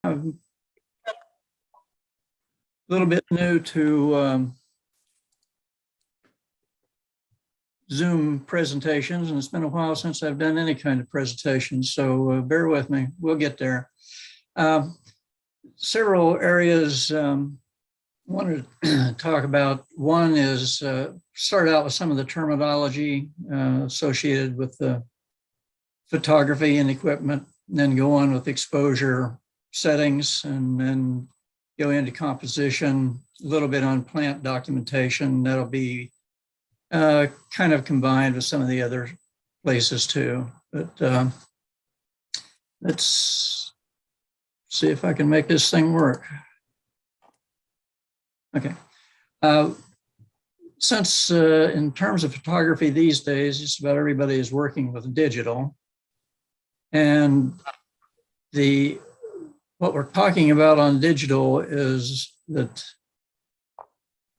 A little bit new to Zoom presentations, and it's been a while since I've done any kind of presentation, so bear with me, we'll get there. Several areas I wanted to talk about. One is start out with some of the terminology associated with the photography and equipment, and then go on with exposure settings, and then go into composition, a little bit on plant documentation. That'll be kind of combined with some of the other places too. But let's see if I can make this thing work. Okay. Since in terms of photography these days, just about everybody is working with digital. And what we're talking about on digital is that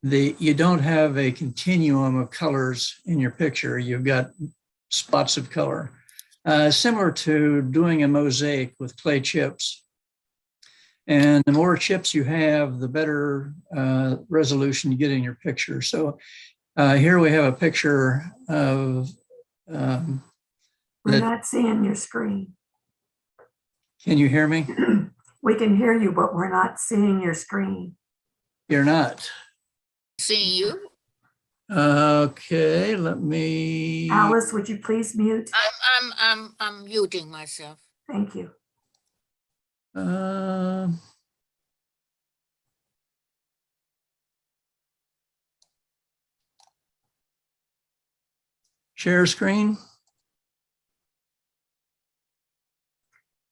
you don't have a continuum of colors in your picture. You've got spots of color, similar to doing a mosaic with clay chips. And the more chips you have, the better resolution you get in your picture. So here we have a picture of we're not seeing your screen. Can you hear me? We can hear you, but we're not seeing your screen. You're not. See you. Okay, let me. Alice, would you please mute? I'm muting myself. Thank you. Share screen.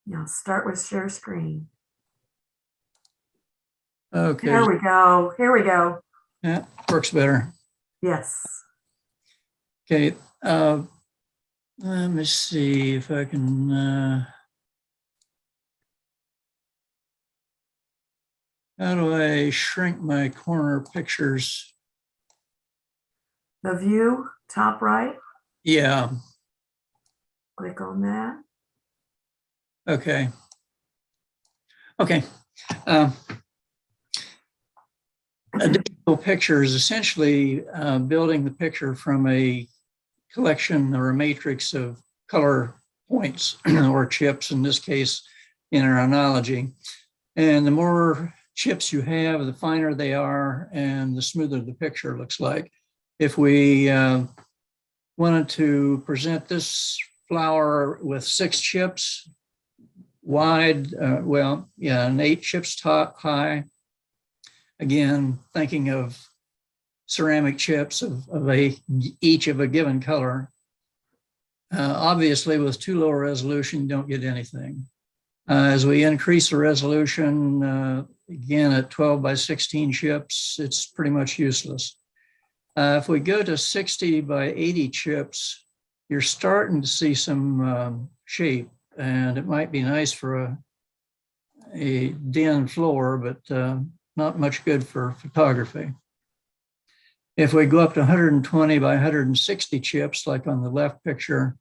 Now start with share screen. Okay. Here we go. Here we go. Yeah, works better. Yes. Okay. Let me see if I can. How do I shrink my corner pictures? The view, top right. Yeah. Click on that. Okay. Okay. A digital picture is essentially building the picture from a collection or a matrix of color points or chips, in this case, in our analogy. And the more chips you have, the finer they are and the smoother the picture looks like. If we wanted to present this flower with 6 chips wide, and 8 chips top high. Again, thinking of ceramic chips of each of a given color. Obviously, with too low resolution, you don't get anything. As we increase the resolution, again, at 12 by 16 chips, it's pretty much useless. If we go to 60 by 80 chips, you're starting to see some shape, and it might be nice for a den floor, but not much good for photography. If we go up to 120 by 160 chips, like on the left picture,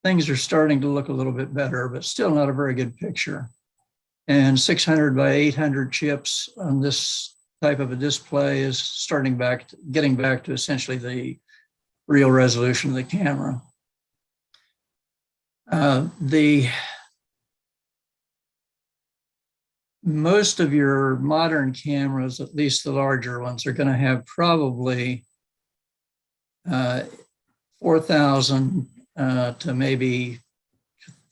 things are starting to look a little bit better, but still not a very good picture. And 600 by 800 chips on this type of a display is getting back to essentially the real resolution of the camera. Most of your modern cameras, at least the larger ones, are going to have probably 4,000 to maybe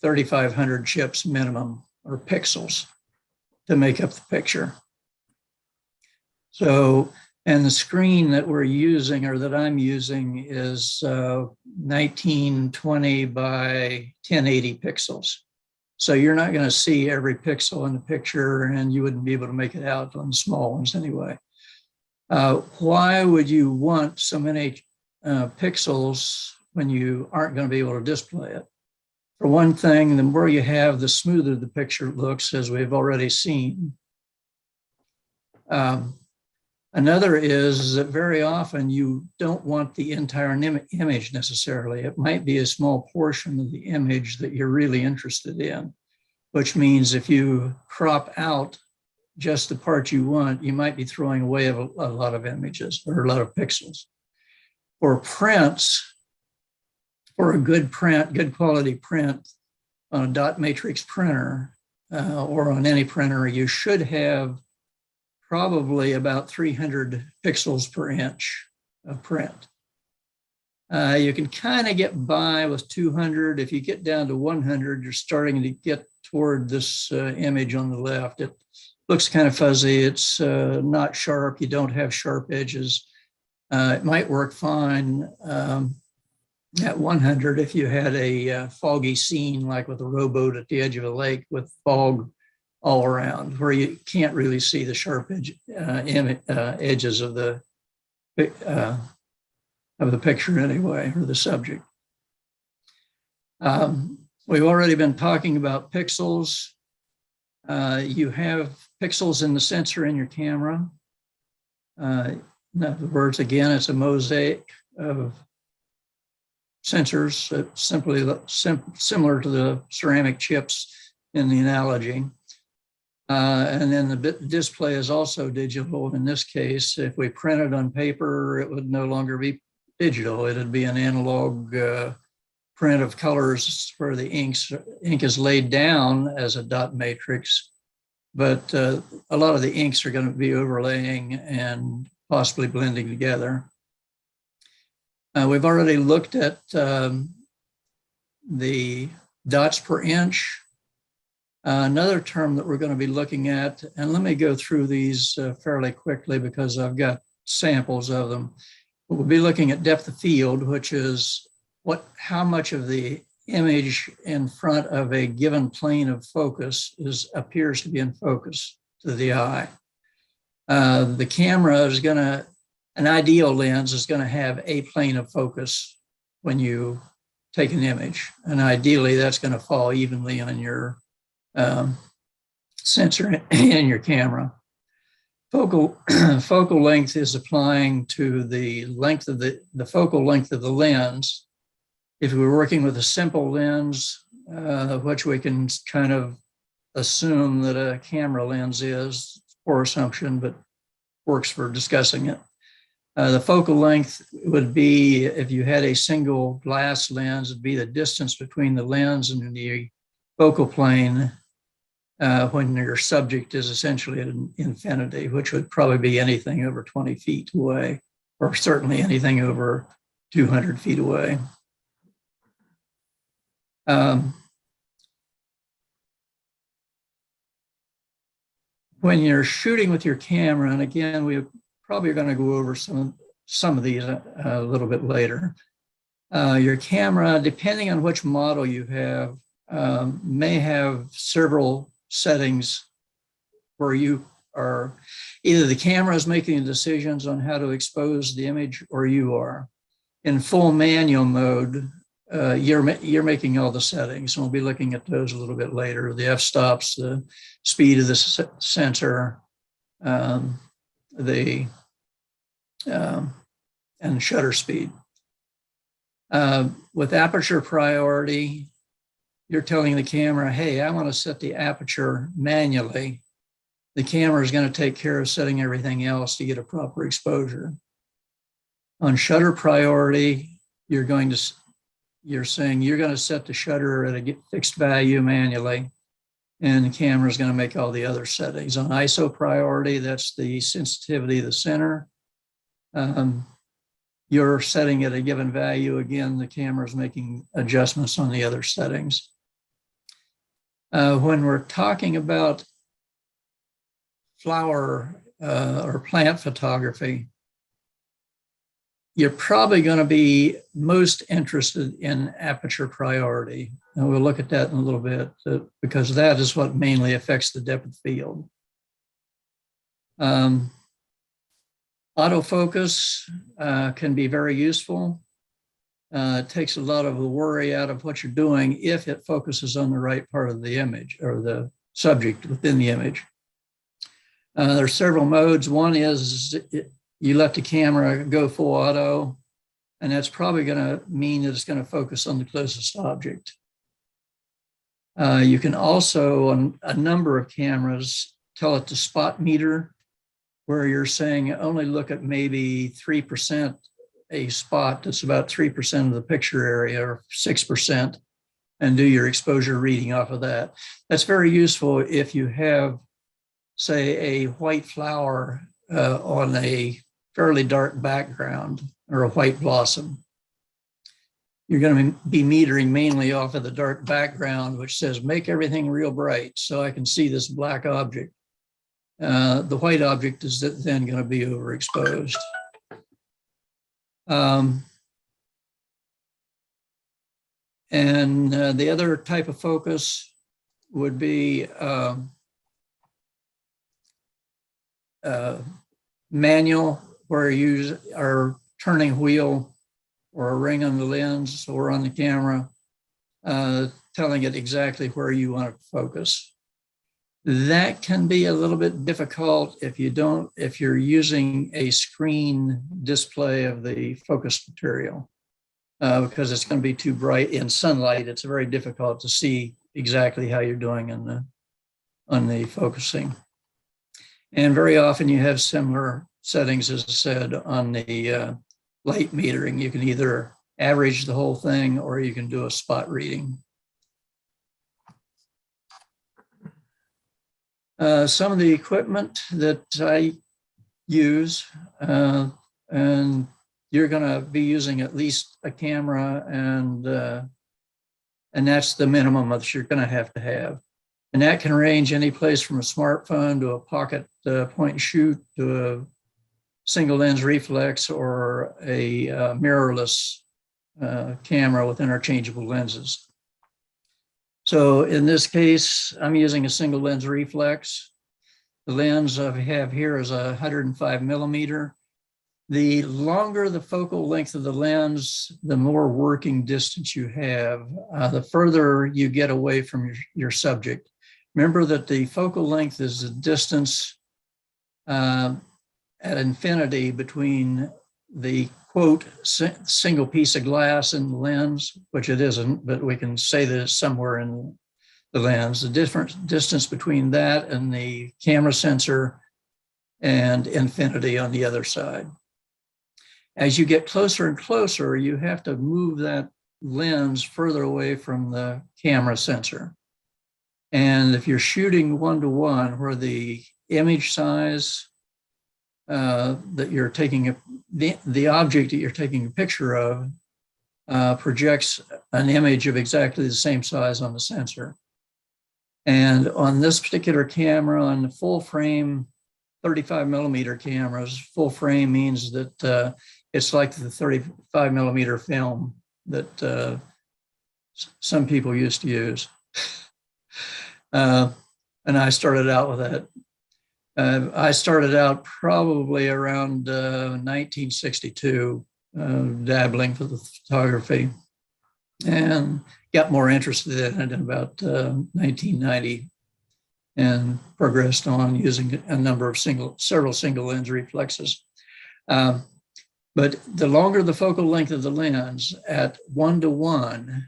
3,500 chips minimum, or pixels, to make up the picture. So, and the screen that we're using, or that I'm using, is 1920 by 1080 pixels. So you're not going to see every pixel in the picture, and you wouldn't be able to make it out on the small ones anyway. Why would you want so many pixels when you aren't going to be able to display it? For one thing, the more you have, the smoother the picture looks, as we've already seen. Another is that very often you don't want the entire image necessarily. It might be a small portion of the image that you're really interested in. which means if you crop out just the part you want, you might be throwing away a lot of images or a lot of pixels. For prints, for a good print, good quality print on a dot matrix printer or on any printer, you should have probably about 300 pixels per inch of print. You can kind of get by with 200. If you get down to 100, you're starting to get toward this image on the left. It looks kind of fuzzy. It's not sharp. You don't have sharp edges. It might work fine at 100 if you had a foggy scene, like with a rowboat at the edge of a lake with fog all around, where you can't really see the sharp edges of the picture anyway, or the subject. We've already been talking about pixels. You have pixels in the sensor in your camera. In other words, again, it's a mosaic of sensors, simply similar to the ceramic chips in the analogy. And then the display is also digital. In this case, if we print it on paper, it would no longer be digital. It would be an analog print of colors where the ink is laid down as a dot matrix, but a lot of the inks are going to be overlaying and possibly blending together. We've already looked at the dots per inch. Another term that we're going to be looking at, and let me go through these fairly quickly because I've got samples of them. We'll be looking at depth of field, which is how much of the image in front of a given plane of focus appears to be in focus to the eye. The camera is going to, an ideal lens is going to have a plane of focus when you take an image. And ideally that's going to fall evenly on your sensor in your camera. Focal length is applying to the length of the focal length of the lens. If we're working with a simple lens, which we can kind of assume that a camera lens is, poor assumption, but works for discussing it. The focal length would be, if you had a single glass lens, it'd be the distance between the lens and the focal plane when your subject is essentially at an infinity, which would probably be anything over 20 feet away, or certainly anything over 200 feet away. When you're shooting with your camera, and again, we probably are going to go over some of these a little bit later. Your camera, depending on which model you have, may have several settings where you are, either the camera is making the decisions on how to expose the image or you are. In full manual mode, you're making all the settings, and we'll be looking at those a little bit later. The f-stops, the speed of the sensor, and shutter speed. With aperture priority, you're telling the camera, hey, I want to set the aperture manually. The camera is going to take care of setting everything else to get a proper exposure. On shutter priority, you're saying you're going to set the shutter at a fixed value manually, and the camera is going to make all the other settings. On ISO priority, that's the sensitivity of the center. You're setting at a given value. Again, the camera is making adjustments on the other settings. When we're talking about flower or plant photography, you're probably going to be most interested in aperture priority. And we'll look at that in a little bit because that is what mainly affects the depth of field. Autofocus can be very useful. It takes a lot of the worry out of what you're doing if it focuses on the right part of the image or the subject within the image. There are several modes. One is you let the camera go full auto, and that's probably going to mean that it's going to focus on the closest object. You can also, on a number of cameras, tell it to spot meter, where you're saying only look at maybe 3% a spot that's about 3% of the picture area or 6%, and do your exposure reading off of that. That's very useful if you have, say, a white flower on a fairly dark background or a white blossom. You're going to be metering mainly off of the dark background, which says make everything real bright so I can see this black object. The white object is then going to be overexposed. And the other type of focus would be manual, where you are turning a wheel or a ring on the lens or on the camera, telling it exactly where you want it to focus. That can be a little bit difficult if you're using a screen display of the focus material, because it's going to be too bright in sunlight. It's very difficult to see exactly how you're doing on the focusing. And very often you have similar settings, as I said, on the light metering. You can either average the whole thing or you can do a spot reading. Some of the equipment that I use, and you're going to be using at least a camera, and that's the minimum that you're going to have. And that can range any place from a smartphone to a pocket point and shoot to a single lens reflex or a mirrorless camera with interchangeable lenses. So in this case, I'm using a single lens reflex. The lens I have here is 105 millimeter. The longer the focal length of the lens, the more working distance you have, the further you get away from your subject. Remember that the focal length is the distance at infinity between the quote single piece of glass in the lens, which it isn't, but we can say that it's somewhere in the lens. The different distance between that and the camera sensor, and infinity on the other side. As you get closer and closer, you have to move that lens further away from the camera sensor. And if you're shooting 1-to-1, where the image size that you're taking, the object that you're taking a picture of projects an image of exactly the same size on the sensor. And on this particular camera, on the full frame 35 millimeter cameras, full frame means that it's like the 35 millimeter film that some people used to use. And I started out with that. I started out probably around 1962, dabbling with the photography, and got more interested in it in about 1990, and progressed on using a number of several single lens reflexes. But the longer the focal length of the lens, at 1-to-1,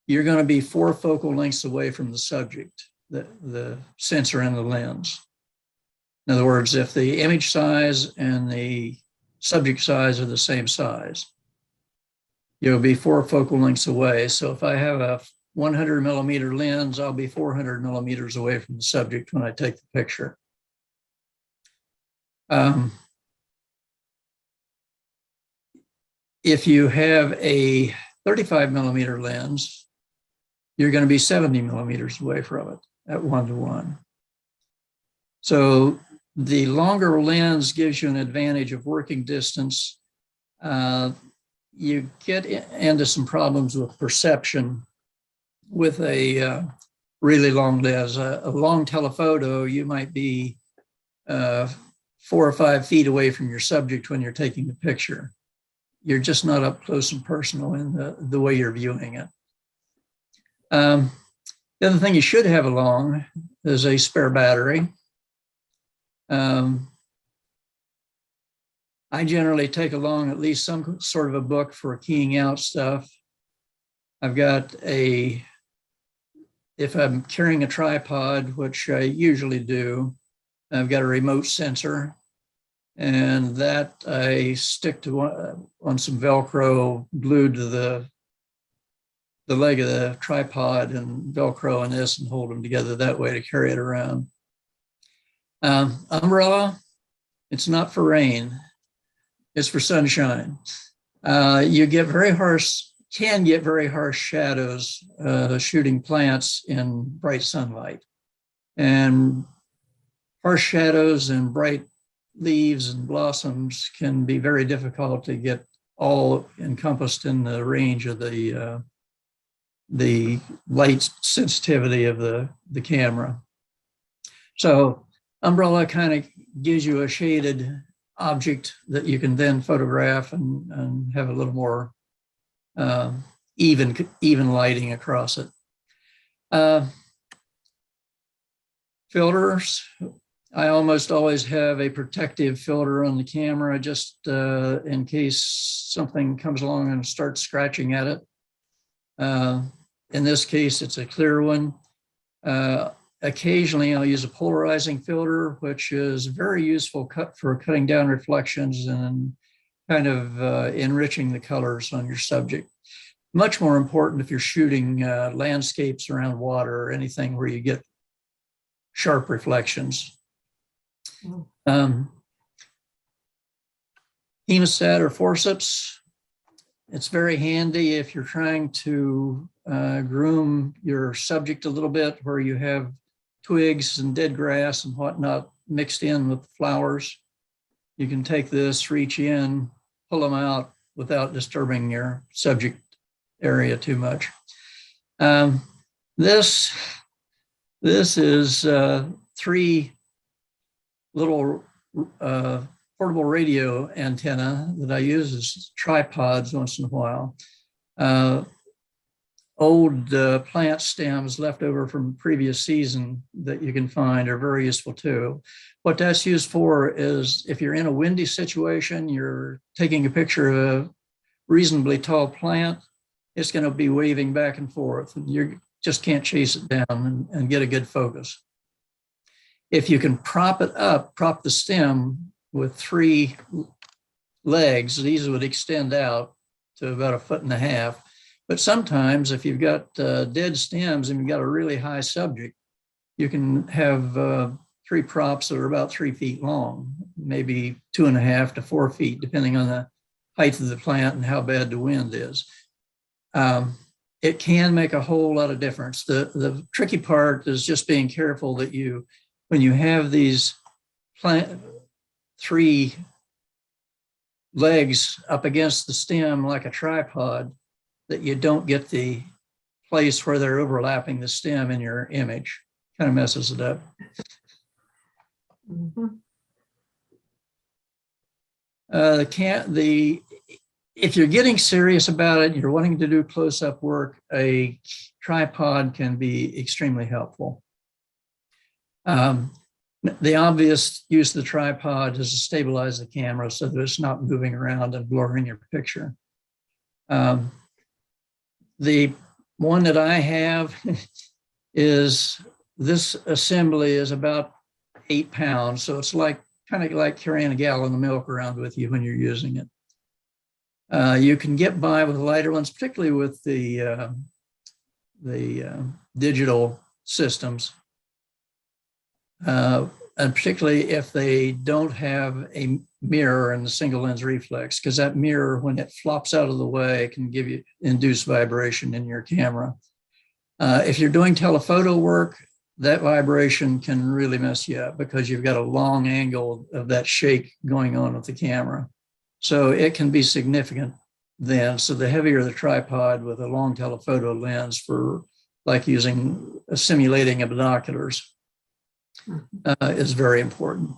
you're going to be 4 focal lengths away from the subject, the sensor and the lens. In other words, if the image size and the subject size are the same size, you'll be 4 focal lengths away. So if I have a 100 millimeter lens, I'll be 400 millimeters away from the subject when I take the picture. If you have a 35 millimeter lens, you're going to be 70 millimeters away from it at 1-to-1. So the longer lens gives you an advantage of working distance. You get into some problems with perception with a really long lens. A long telephoto, you might be 4 or 5 feet away from your subject when you're taking the picture. You're just not up close and personal in the way you're viewing it. The other thing you should have along is a spare battery. I generally take along at least some sort of a book for keying out stuff. I've got a if I'm carrying a tripod, which I usually do, I've got a remote sensor, and that I stick to on some Velcro glued to the leg of the tripod, and Velcro on this and hold them together that way to carry it around. Umbrella, it's not for rain, it's for sunshine. You get can get very harsh shadows shooting plants in bright sunlight. And harsh shadows and bright leaves and blossoms can be very difficult to get all encompassed in the range of the light sensitivity of the camera. So umbrella kind of gives you a shaded object that you can then photograph and have a little more even lighting across it. Filters, I almost always have a protective filter on the camera just in case something comes along and starts scratching at it. In this case, it's a clear one. Occasionally, I'll use a polarizing filter, which is very useful for cutting down reflections and kind of enriching the colors on your subject. Much more important if you're shooting landscapes around water or anything where you get sharp reflections. Hemostat or forceps, it's very handy if you're trying to groom your subject a little bit, where you have twigs and dead grass and whatnot mixed in with flowers. You can take this, reach in, pull them out without disturbing your subject area too much. This is 3 little portable radio antenna that I use as tripods once in a while. Old plant stems left over from previous season that you can find are very useful too. What that's used for is if you're in a windy situation, you're taking a picture of a reasonably tall plant, it's going to be waving back and forth, and you just can't chase it down and get a good focus. If you can prop it up, prop the stem with 3 legs, these would extend out to about 1.5 feet. But sometimes if you've got dead stems and you've got a really high subject, you can have 3 props that are about 3 feet long, maybe 2.5 to 4 feet, depending on the height of the plant and how bad the wind is. It can make a whole lot of difference. The tricky part is just being careful that when you have these 3 legs up against the stem like a tripod, that you don't get the place where they're overlapping the stem in your image. Kind of messes it up. If you're getting serious about it, you're wanting to do close-up work, a tripod can be extremely helpful. The obvious use of the tripod is to stabilize the camera so that it's not moving around and blurring your picture. The one that I have is, this assembly is about 8 pounds. So it's kind of like carrying a gallon of milk around with you when you're using it. You can get by with lighter ones, particularly with the digital systems. And particularly if they don't have a mirror and the single lens reflex, because that mirror, when it flops out of the way, can induce vibration in your camera. If you're doing telephoto work, that vibration can really mess you up because you've got a long angle of that shake going on with the camera. So it can be significant then. So the heavier the tripod with a long telephoto lens for like simulating binoculars is very important.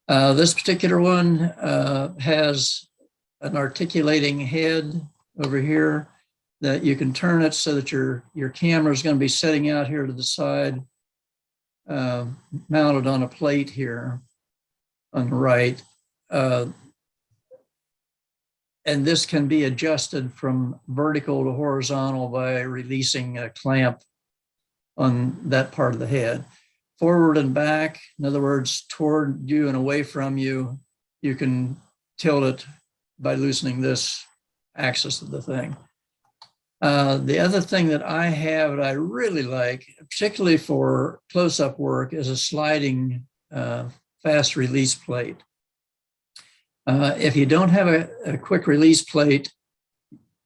This particular one has an articulating head over here that you can turn it so that your camera is going to be sitting out here to the side, mounted on a plate here on the right. And this can be adjusted from vertical to horizontal by releasing a clamp on that part of the head. Forward and back, in other words, toward you and away from you, you can tilt it by loosening this axis of the thing. The other thing that I have that I really like, particularly for close-up work, is a sliding fast release plate. If you don't have a quick release plate,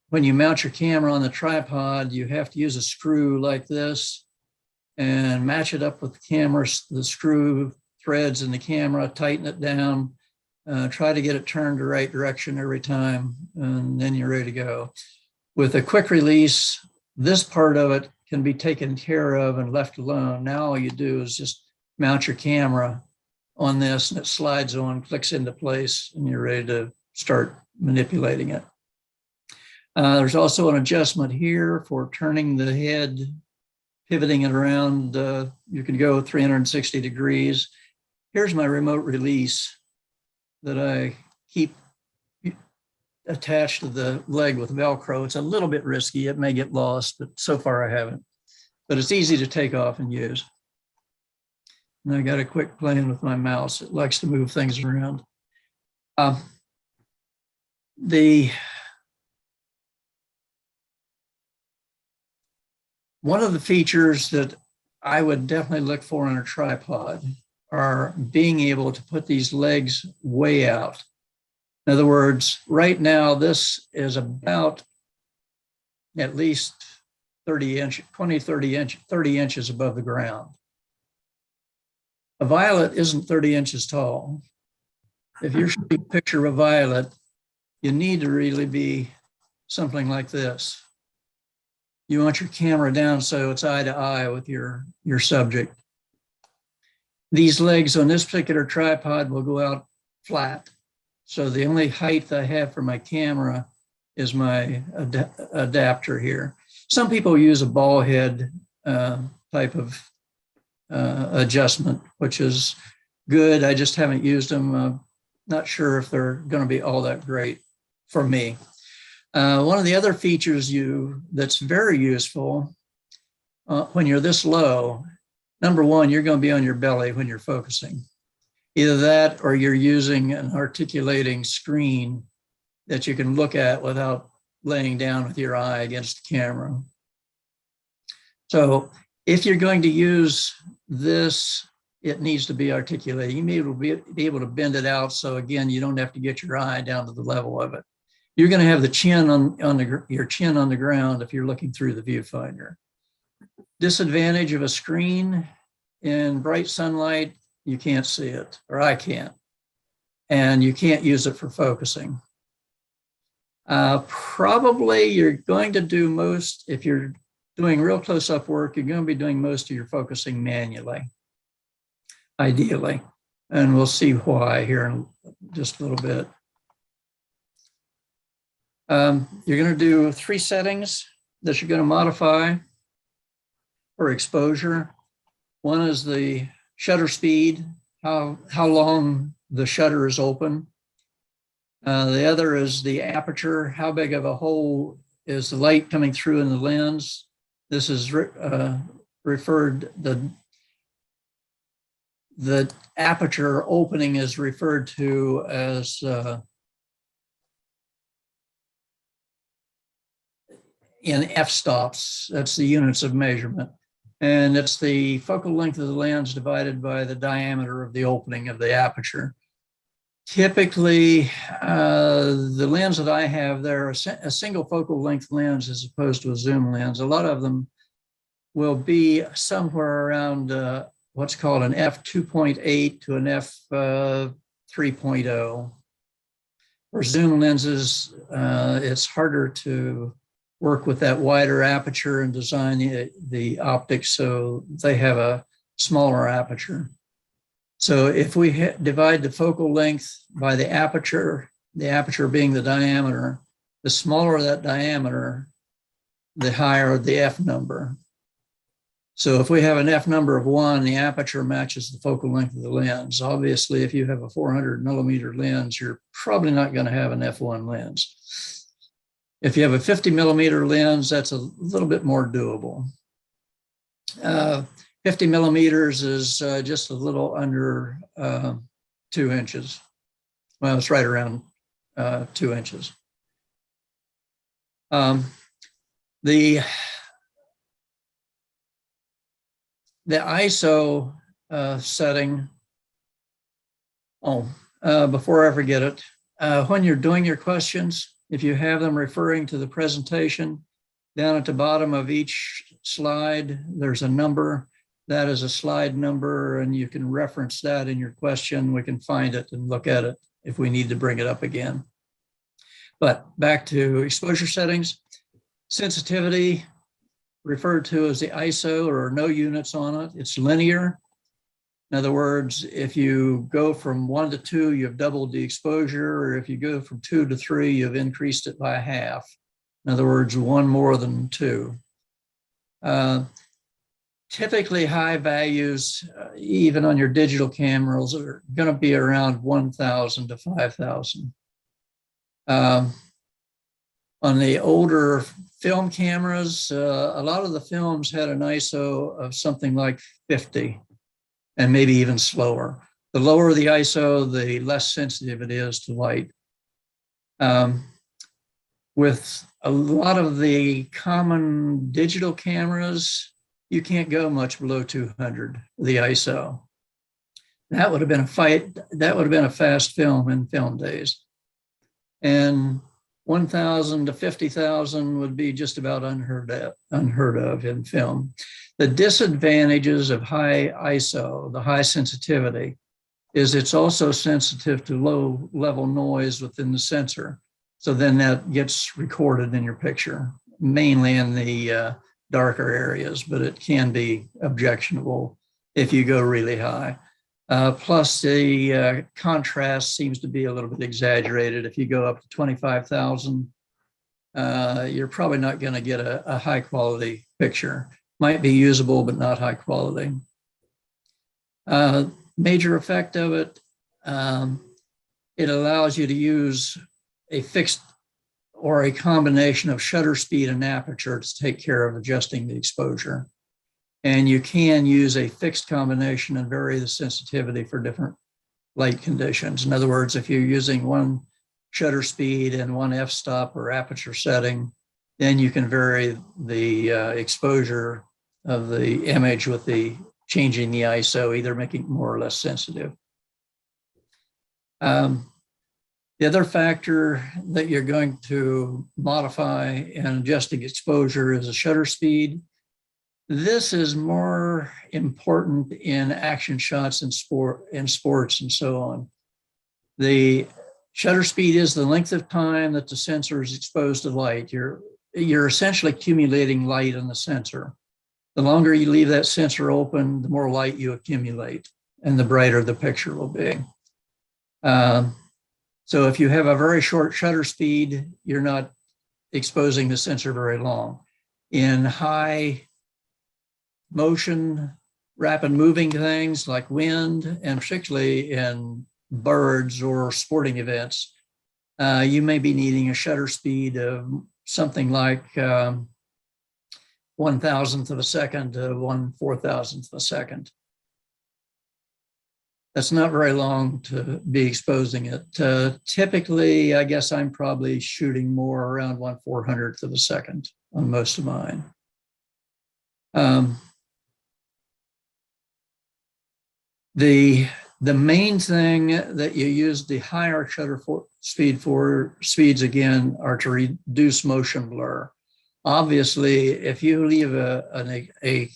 when you mount your camera on the tripod, you have to use a screw like this and match it up with the camera, the screw threads in the camera, tighten it down, try to get it turned the right direction every time, and then you're ready to go. With a quick release, this part of it can be taken care of and left alone. Now all you do is just mount your camera on this and it slides on, clicks into place, and you're ready to start manipulating it. There's also an adjustment here for turning the head, pivoting it around. You can go 360 degrees. Here's my remote release that I keep attached to the leg with Velcro. It's a little bit risky. It may get lost, but so far I haven't. But it's easy to take off and use. And I got a quick playing with my mouse. It likes to move things around. One of the features that I would definitely look for in a tripod are being able to put these legs way out. In other words, right now, this is about at least 30 inches above the ground. A violet isn't 30 inches tall. If you're shooting a picture of a violet, you need to really be something like this. You want your camera down so it's eye to eye with your subject. These legs on this particular tripod will go out flat. So the only height I have for my camera is my adapter here. Some people use a ball head type of adjustment, which is good. I just haven't used them. Not sure if they're going to be all that great for me. One of the other features that's very useful when you're this low, number one, you're going to be on your belly when you're focusing. Either that or you're using an articulating screen that you can look at without laying down with your eye against the camera. So if you're going to use this, it needs to be articulated. You need to be able to bend it out. So again, you don't have to get your eye down to the level of it. You're going to have the chin your chin on the ground if you're looking through the viewfinder. Disadvantage of a screen in bright sunlight, you can't see it, or I can't. And you can't use it for focusing. Probably you're going to do most, if you're doing real close-up work, you're going to be doing most of your focusing manually, ideally. And we'll see why here in just a little bit. You're going to do 3 settings that you're going to modify for exposure. One is the shutter speed, how long the shutter is open. The other is the aperture, how big of a hole is the light coming through in the lens. This is referred, the aperture opening is referred to as in f-stops. That's the units of measurement. And it's the focal length of the lens divided by the diameter of the opening of the aperture. Typically, the lens that I have, they're a single focal length lens as opposed to a zoom lens. A lot of them will be somewhere around what's called an f2.8 to an f3.0. For zoom lenses, it's harder to work with that wider aperture and design the optics so they have a smaller aperture. So if we divide the focal length by the aperture being the diameter, the smaller that diameter, the higher the f number. So if we have an f number of 1, the aperture matches the focal length of the lens. Obviously, if you have a 400 millimeter lens, you're probably not going to have an f1 lens. If you have a 50 millimeter lens, that's a little bit more doable. 50 millimeters is just a little under 2 inches. Well, it's right around 2 inches. The ISO setting, before I forget it, when you're doing your questions, if you have them referring to the presentation, down at the bottom of each slide, there's a number. That is a slide number, and you can reference that in your question. We can find it and look at it if we need to bring it up again. But back to exposure settings. Sensitivity, referred to as the ISO, or no units on it. It's linear. In other words, if you go from 1 to 2, you've doubled the exposure, or if you go from 2 to 3, you've increased it by half. In other words, 1 more than 2. Typically high values, even on your digital cameras, are going to be around 1,000 to 5,000. On the older film cameras, a lot of the films had an ISO of something like 50 and maybe even slower. The lower the ISO, the less sensitive it is to light. With a lot of the common digital cameras, you can't go much below 200, the ISO. That would have been a fast film in film days. And 1,000 to 50,000 would be just about unheard of in film. The disadvantages of high ISO, the high sensitivity, is it's also sensitive to low level noise within the sensor. So then that gets recorded in your picture, mainly in the darker areas, but it can be objectionable if you go really high. Plus the contrast seems to be a little bit exaggerated. If you go up to 25,000, you're probably not going to get a high quality picture. Might be usable, but not high quality. Major effect of it, it allows you to use a fixed or a combination of shutter speed and aperture to take care of adjusting the exposure. And you can use a fixed combination and vary the sensitivity for different light conditions. In other words, if you're using one shutter speed and one f-stop or aperture setting, then you can vary the exposure of the image with the changing the ISO, either making it more or less sensitive. The other factor that you're going to modify in adjusting exposure is the shutter speed. This is more important in action shots and sports and so on. The shutter speed is the length of time that the sensor is exposed to light. You're essentially accumulating light on the sensor. The longer you leave that sensor open, the more light you accumulate, and the brighter the picture will be. So if you have a very short shutter speed, you're not exposing the sensor very long. In high motion, rapid moving things like wind, and particularly in birds or sporting events, you may be needing a shutter speed of something like 1,000th of a second to 1/4,000th of a second. That's not very long to be exposing it. Typically, I guess I'm probably shooting more around 1/400th of a second on most of mine. The main thing that you use the higher shutter speeds again are to reduce motion blur. Obviously, if you leave a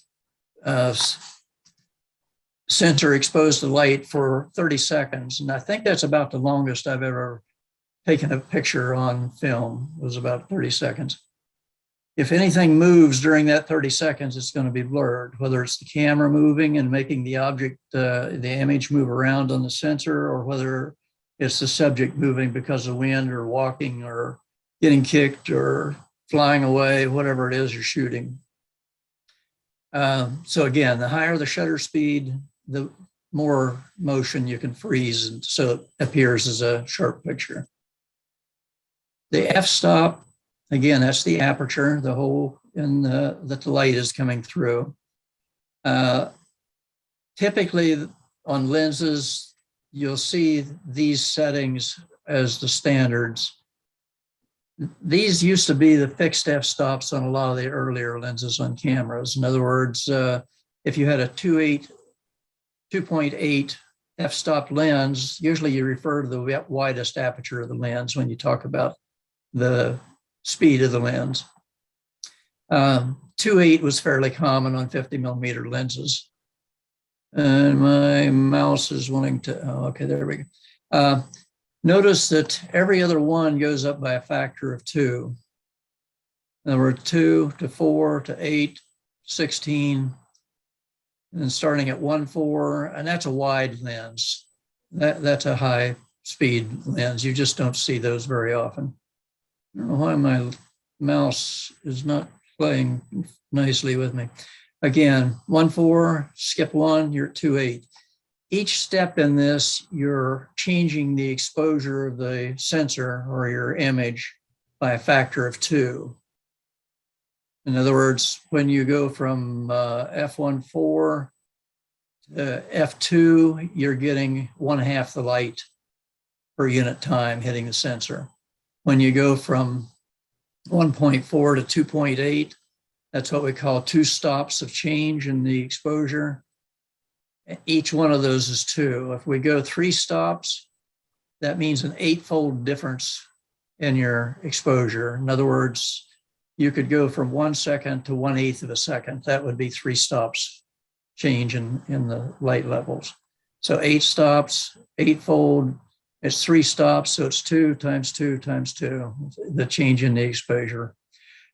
sensor exposed to light for 30 seconds, and I think that's about the longest I've ever taken a picture on film, was about 30 seconds. If anything moves during that 30 seconds, it's going to be blurred, whether it's the camera moving and making the object, the image move around on the sensor, or whether it's the subject moving because of wind or walking or getting kicked or flying away, whatever it is you're shooting. So again, the higher the shutter speed, the more motion you can freeze, and so it appears as a sharp picture. The f-stop, again, that's the aperture, the hole in that the light is coming through. Typically on lenses, you'll see these settings as the standards. These used to be the fixed f-stops on a lot of the earlier lenses on cameras. In other words, if you had a 2.8 f-stop lens, usually you refer to the widest aperture of the lens when you talk about the speed of the lens. 2.8 was fairly common on 50 millimeter lenses. And my mouse is wanting to, oh, okay, there we go. Notice that every other one goes up by a factor of 2. In other words, 2 to 4 to 8, 16, and starting at 1.4, and that's a wide lens. That's a high speed lens. You just don't see those very often. I don't know why my mouse is not playing nicely with me. Again, 1.4, skip 1, you're at 2.8. Each step in this, you're changing the exposure of the sensor or your image by a factor of 2. In other words, when you go from f1.4 to f2, you're getting 1/2 the light per unit time hitting the sensor. When you go from 1.4 to 2.8, that's what we call 2 stops of change in the exposure. Each one of those is 2. If we go 3 stops, that means an 8-fold difference in your exposure. In other words, you could go from 1 second to 1/8 of a second. That would be 3 stops change in the light levels. So 8 stops, 8-fold, it's 3 stops. So it's 2 times 2 times 2, the change in the exposure.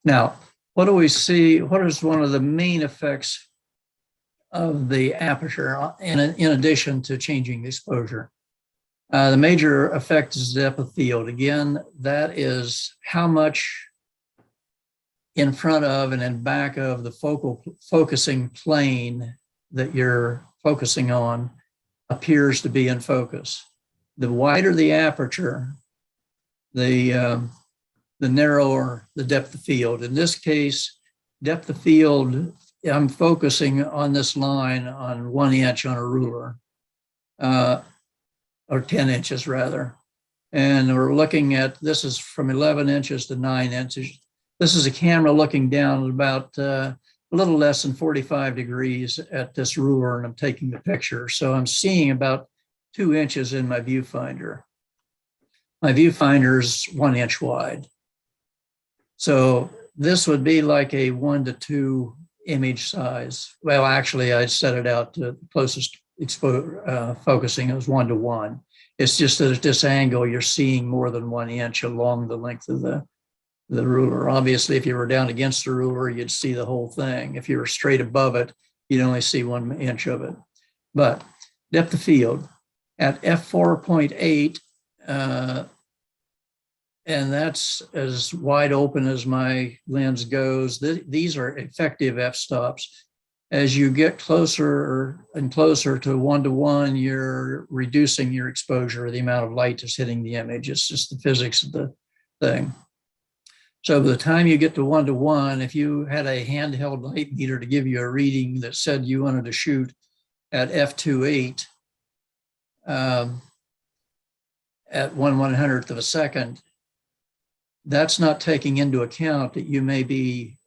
Now, what do we see? What is one of the main effects of the aperture in addition to changing the exposure? The major effect is depth of field. Again, that is how much in front of and in back of the focusing plane that you're focusing on appears to be in focus. The wider the aperture, the narrower the depth of field. In this case, depth of field, I'm focusing on this line on 1 inch on a ruler, or 10 inches rather. And we're looking at, this is from 11 inches to 9 inches. This is a camera looking down about a little less than 45 degrees at this ruler, and I'm taking the picture. So I'm seeing about 2 inches in my viewfinder. My viewfinder is 1 inch wide. So this would be like a 1 to 2 image size. Well, actually, I set it out to the closest focusing is 1 to 1. It's just that at this angle, you're seeing more than 1 inch along the length of the ruler. Obviously, if you were down against the ruler, you'd see the whole thing. If you were straight above it, you'd only see 1 inch of it. But depth of field at f4.8, and that's as wide open as my lens goes. These are effective f-stops. As you get closer and closer to 1 to 1, you're reducing your exposure, the amount of light that's hitting the image. It's just the physics of the thing. So by the time you get to 1 to 1, if you had a handheld light meter to give you a reading that said you wanted to shoot at f2.8 at 1/100th of a second, that's not taking into account that you may be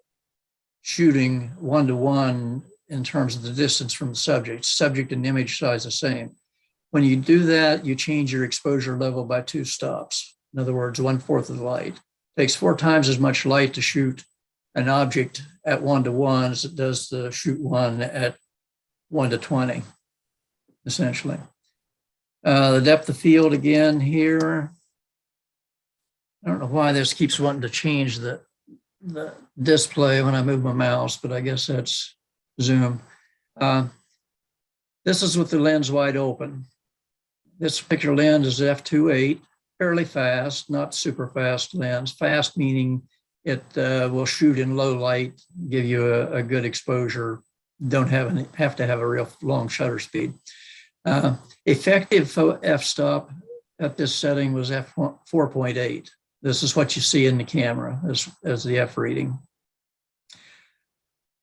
shooting 1 to 1 in terms of the distance from the subject. Subject and image size the same. When you do that, you change your exposure level by 2 stops. In other words, 1/4 of the light. It takes 4 times as much light to shoot an object at 1 to 1 as it does to shoot one at 1 to 20, essentially. The depth of field again here. I don't know why this keeps wanting to change the display when I move my mouse, but I guess that's zoom. This is with the lens wide open. This particular lens is f2.8, fairly fast, not super fast lens. Fast meaning it will shoot in low light, give you a good exposure. Don't have to have a real long shutter speed. Effective f-stop at this setting was f4.8. This is what you see in the camera as the F reading.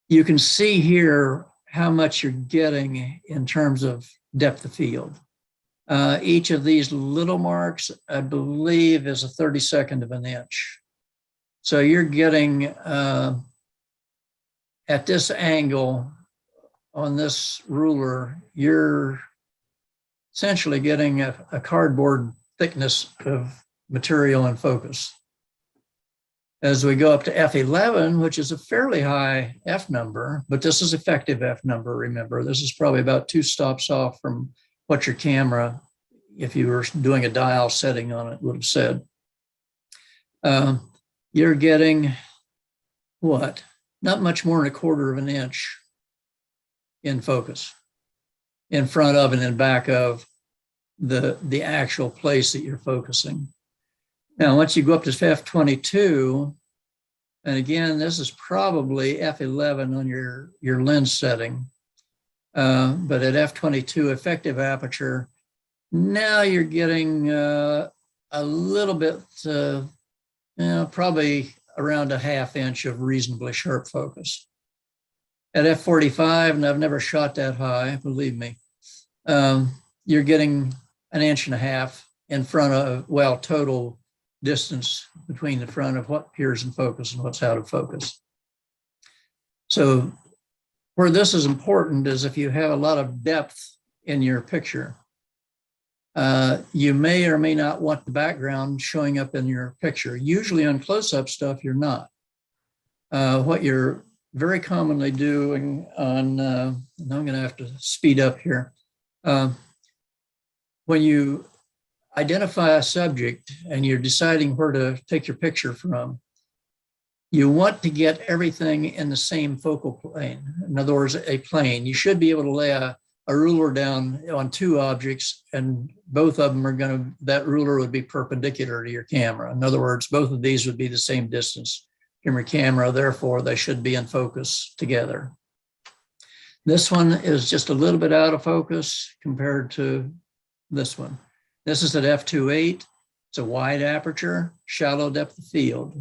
You can see here how much you're getting in terms of depth of field. Each of these little marks, I believe, is a 32nd of an inch. So you're getting, at this angle on this ruler, you're essentially getting a cardboard thickness of material in focus. As we go up to F11, which is a fairly high F number, but this is effective F number, remember. This is probably about 2 stops off from what your camera, if you were doing a dial setting on it, would have said. You're getting what? Not much more than 1/4 of an inch in focus, in front of and in back of the actual place that you're focusing. Now, once you go up to F22, and again, this is probably F11 on your lens setting, but at F22 effective aperture, now you're getting a little bit, probably around a 1/2 inch of reasonably sharp focus. At F45, and I've never shot that high, believe me, you're getting 1.5 inches in front of, well, total distance between the front of what appears in focus and what's out of focus. So where this is important is if you have a lot of depth in your picture, you may or may not want the background showing up in your picture. Usually on close-up stuff, you're not. What you're very commonly doing on, and I'm gonna have to speed up here. When you identify a subject and you're deciding where to take your picture from, you want to get everything in the same focal plane. In other words, a plane. You should be able to lay a ruler down on 2 objects, and both of them are that ruler would be perpendicular to your camera. In other words, both of these would be the same distance from your camera, therefore they should be in focus together. This one is just a little bit out of focus compared to this one. This is at F2.8. It's a wide aperture, shallow depth of field,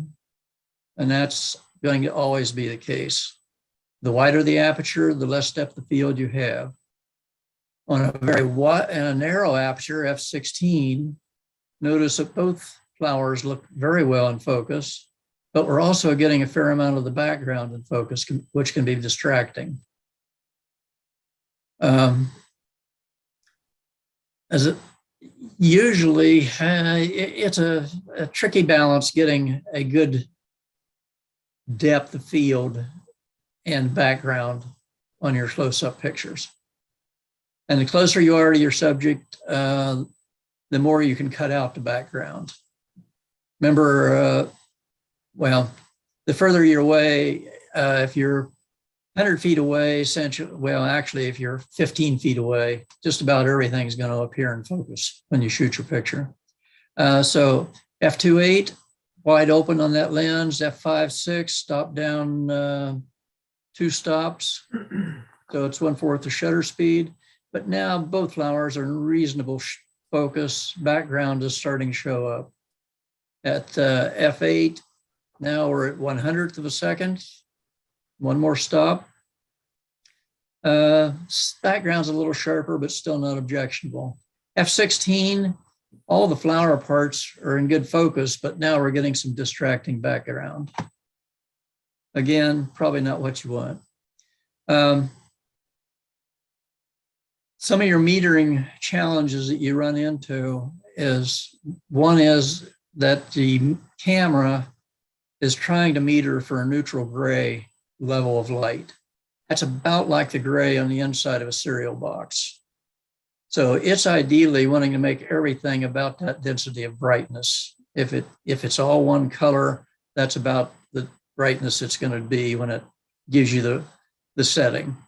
and that's going to always be the case. The wider the aperture, the less depth of field you have. On a very wide and a narrow aperture, F16, notice that both flowers look very well in focus, but we're also getting a fair amount of the background in focus, which can be distracting. Usually, it's a tricky balance getting a good depth of field and background on your close-up pictures. And the closer you are to your subject, the more you can cut out the background. Remember, well, the further you're away, if you're 100 feet away, essentially, well, actually, if you're 15 feet away, just about everything's going to appear in focus when you shoot your picture. So F2.8, wide open on that lens. F5.6, stop down 2 stops. So it's 1/4 the shutter speed. But now both flowers are in reasonable focus. Background is starting to show up. At F8, now we're at 1/100th of a second. One more stop. Background's a little sharper, but still not objectionable. F16, all the flower parts are in good focus, but now we're getting some distracting background. Again, probably not what you want. Some of your metering challenges that you run into is, one is that the camera is trying to meter for a neutral gray level of light. That's about like the gray on the inside of a cereal box. So it's ideally wanting to make everything about that density of brightness. If it's all one color, that's about the brightness it's going to be when it gives you the setting.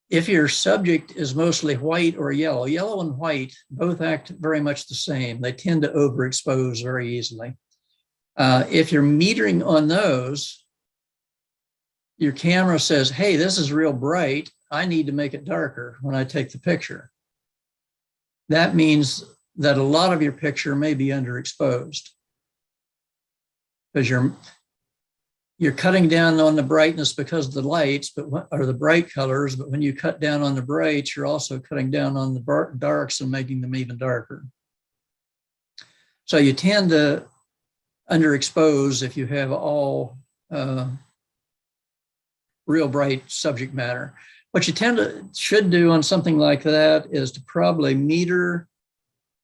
If your subject is mostly white or yellow, yellow and white both act very much the same. They tend to overexpose very easily. If you're metering on those, your camera says, hey, this is real bright. I need to make it darker when I take the picture. That means that a lot of your picture may be underexposed because you're cutting down on the brightness because of the lights, or the bright colors, but when you cut down on the brights, you're also cutting down on the darks and making them even darker. So you tend to underexpose if you have all real bright subject matter. What you should do on something like that is to probably meter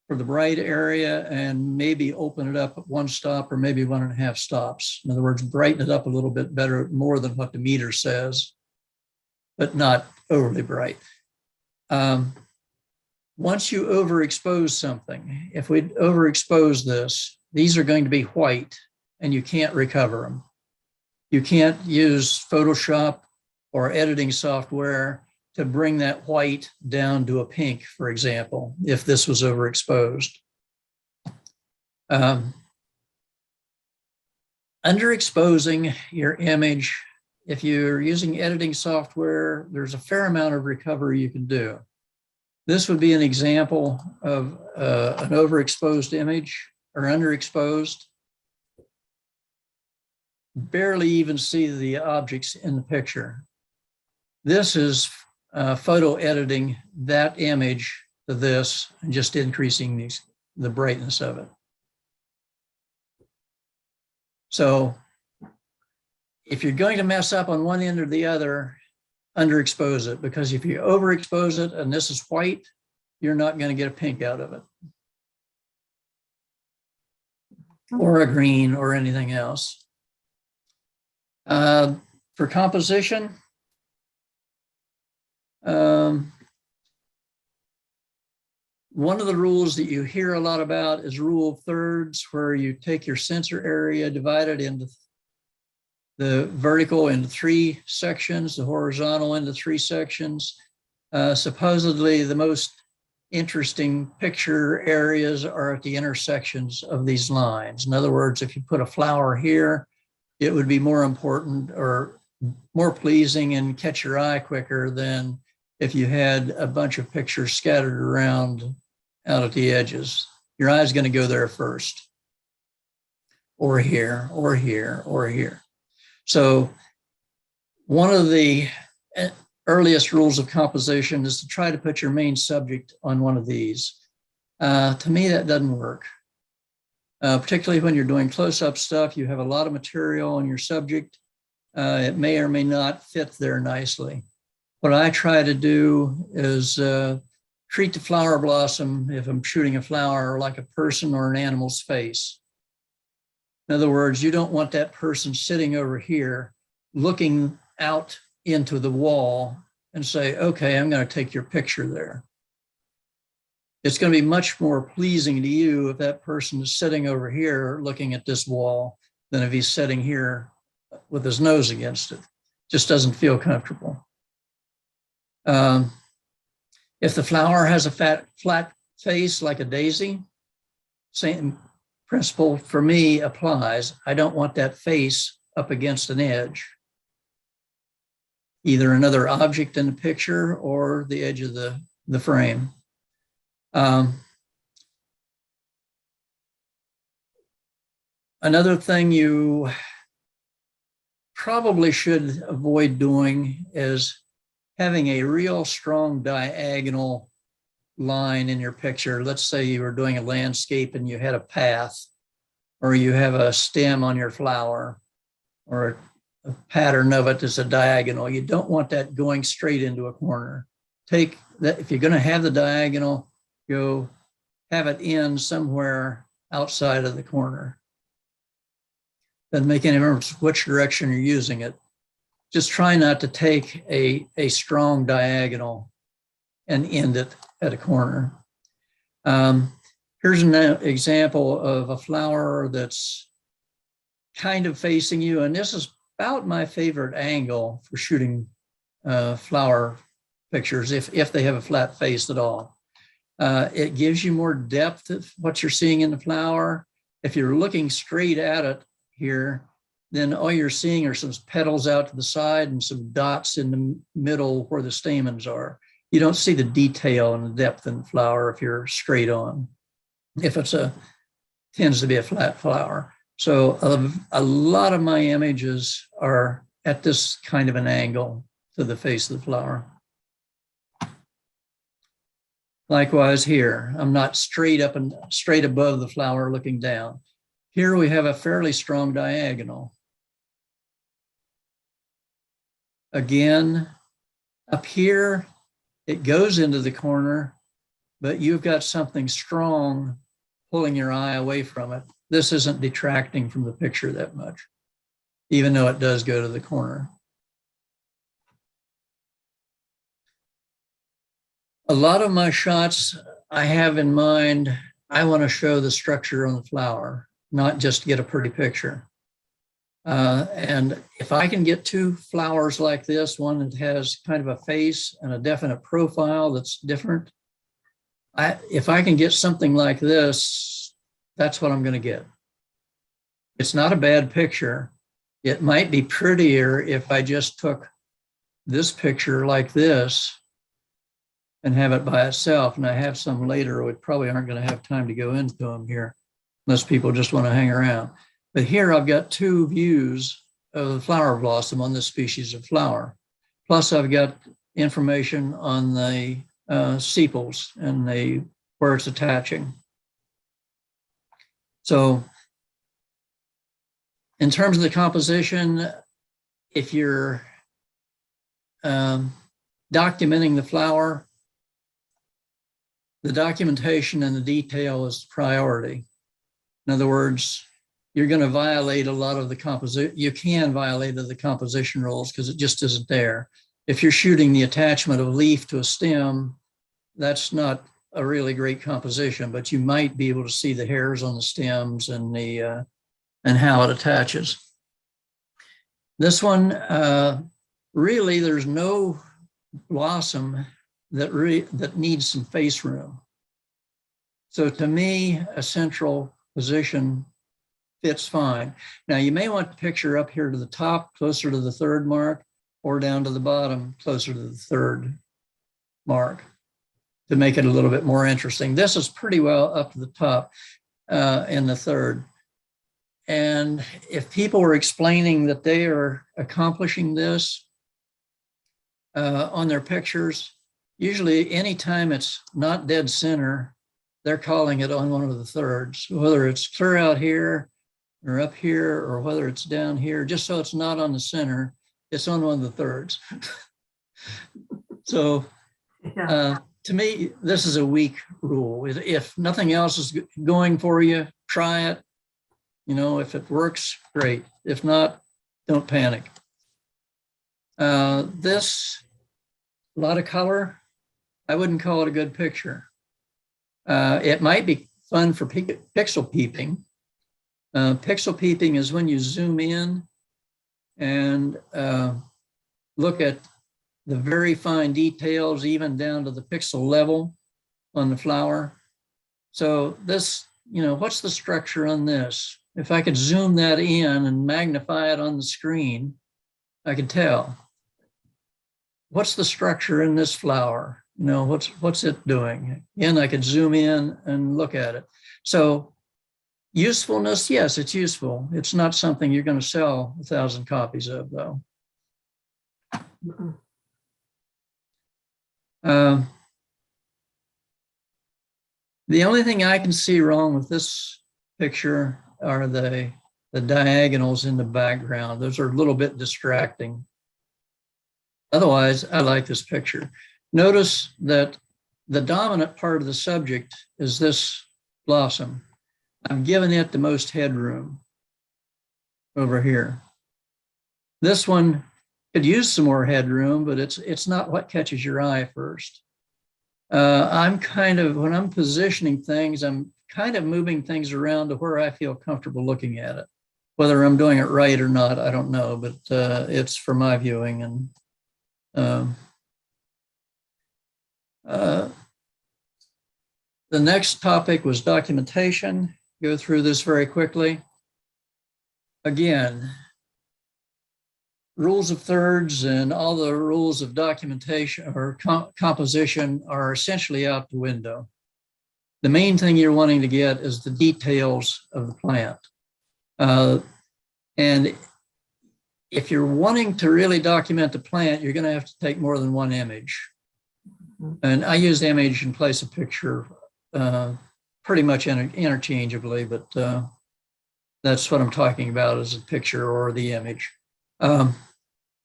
for the bright area and maybe open it up at 1 stop or maybe 1.5 stops. In other words, brighten it up a little bit better, more than what the meter says, but not overly bright. Once you overexpose something, if we overexpose this, these are going to be white and you can't recover them. You can't use Photoshop or editing software to bring that white down to a pink, for example, if this was overexposed. Underexposing your image, if you're using editing software, there's a fair amount of recovery you can do. This would be an example of an overexposed image or underexposed. Barely even see the objects in the picture. This is photo editing that image to this and just increasing the brightness of it. So if you're going to mess up on one end or the other, underexpose it, because if you overexpose it and this is white, you're not going to get a pink out of it, or a green or anything else. For composition, one of the rules that you hear a lot about is rule of thirds, where you take your sensor area, divide it into the vertical into 3 sections, the horizontal into 3 sections. Supposedly the most interesting picture areas are at the intersections of these lines. In other words, if you put a flower here, it would be more important or more pleasing and catch your eye quicker than if you had a bunch of pictures scattered around out at the edges. Your eye's going to go there first, or here, or here, or here. So one of the earliest rules of composition is to try to put your main subject on one of these. To me, that doesn't work. Particularly when you're doing close-up stuff, you have a lot of material on your subject. It may or may not fit there nicely. What I try to do is treat the flower blossom, if I'm shooting a flower, like a person or an animal's face. In other words, you don't want that person sitting over here looking out into the wall and say, okay, I'm going to take your picture there. It's going to be much more pleasing to you if that person is sitting over here looking at this wall than if he's sitting here with his nose against it. Just doesn't feel comfortable. If the flower has a flat face like a daisy, same principle for me applies. I don't want that face up against an edge, either another object in the picture or the edge of the frame. Another thing you probably should avoid doing is having a real strong diagonal line in your picture. Let's say you were doing a landscape and you had a path, or you have a stem on your flower, or a pattern of it is a diagonal. You don't want that going straight into a corner. Take that, if you're going to have the diagonal, go have it in somewhere outside of the corner. Doesn't make any difference which direction you're using it. Just try not to take a strong diagonal and end it at a corner. Here's an example of a flower that's kind of facing you, and this is about my favorite angle for shooting flower pictures, if they have a flat face at all. It gives you more depth of what you're seeing in the flower. If you're looking straight at it here, then all you're seeing are some petals out to the side and some dots in the middle where the stamens are. You don't see the detail and the depth in the flower if you're straight on. If tends to be a flat flower. So a lot of my images are at this kind of an angle to the face of the flower. Likewise here, I'm not straight up and straight above the flower looking down. Here we have a fairly strong diagonal. Again, up here, it goes into the corner, but you've got something strong pulling your eye away from it. This isn't detracting from the picture that much, even though it does go to the corner. A lot of my shots I have in mind, I want to show the structure on the flower, not just get a pretty picture. And if I can get two flowers like this, one that has kind of a face and a definite profile that's different, if I can get something like this, that's what I'm going to get. It's not a bad picture. It might be prettier if I just took this picture like this and have it by itself. And I have some later. We probably aren't going to have time to go into them here unless people just want to hang around. But here I've got two views of the flower blossom on this species of flower. Plus I've got information on the sepals and where it's attaching. So in terms of the composition, if you're documenting the flower, the documentation and the detail is the priority. In other words, you're going to violate a lot of the composition. You can violate the composition rules because it just isn't there. If you're shooting the attachment of a leaf to a stem, that's not a really great composition, but you might be able to see the hairs on the stems and and how it attaches. This one, really, there's no blossom that needs some face room. So to me, a central position fits fine. Now you may want the picture up here to the top, closer to the third mark, or down to the bottom, closer to the third mark to make it a little bit more interesting. This is pretty well up to the top in the third. And if people were explaining that they are accomplishing this on their pictures, usually anytime it's not dead center, they're calling it on one of the thirds, whether it's clear out here or up here, or whether it's down here, just so it's not on the center, it's on one of the thirds. So to me, this is a weak rule. If nothing else is going for you, try it. You know, if it works, great. If not, don't panic. This, a lot of color, I wouldn't call it a good picture. It might be fun for pixel peeping. Pixel peeping is when you zoom in and look at the very fine details, even down to the pixel level on the flower. So this, you know, what's the structure on this? If I could zoom that in and magnify it on the screen, I could tell. What's the structure in this flower? You know, what's it doing? Again, I could zoom in and look at it. So usefulness, yes, it's useful. It's not something you're going to sell 1,000 copies of, though. The only thing I can see wrong with this picture are the diagonals in the background. Those are a little bit distracting. Otherwise, I like this picture. Notice that the dominant part of the subject is this blossom. I'm giving it the most headroom over here. This one could use some more headroom, but it's not what catches your eye first. I'm kind of, when I'm positioning things, I'm kind of moving things around to where I feel comfortable looking at it. Whether I'm doing it right or not, I don't know, but it's for my viewing. And the next topic was documentation. Go through this very quickly. Again, rules of thirds and all the rules of documentation or composition are essentially out the window. The main thing you're wanting to get is the details of the plant. And if you're wanting to really document the plant, you're going to have to take more than one image. And I use image in place of picture pretty much interchangeably, but that's what I'm talking about is a picture or the image.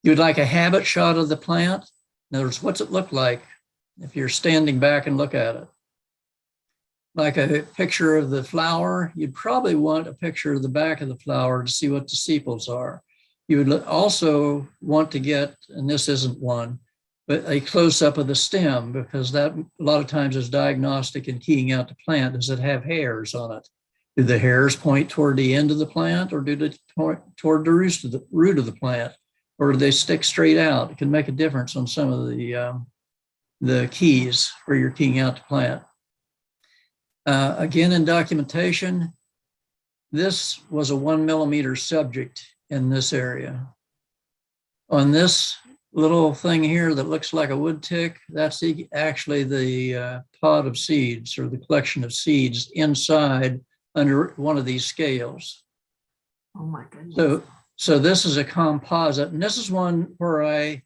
You'd like a habit shot of the plant. In other words, what's it look like if you're standing back and look at it? Like a picture of the flower, you'd probably want a picture of the back of the flower to see what the sepals are. You would also want to get, and this isn't one, but a close-up of the stem, because that a lot of times is diagnostic in keying out the plant. Does it have hairs on it? Do the hairs point toward the end of the plant, or do they point toward the root of the plant, or do they stick straight out? It can make a difference on some of the keys where you're keying out the plant. Again, in documentation, this was a 1 millimeter subject in this area. On this little thing here that looks like a wood tick, that's actually the pod of seeds, or the collection of seeds inside under one of these scales. Oh my goodness. So this is a composite, and this is one where I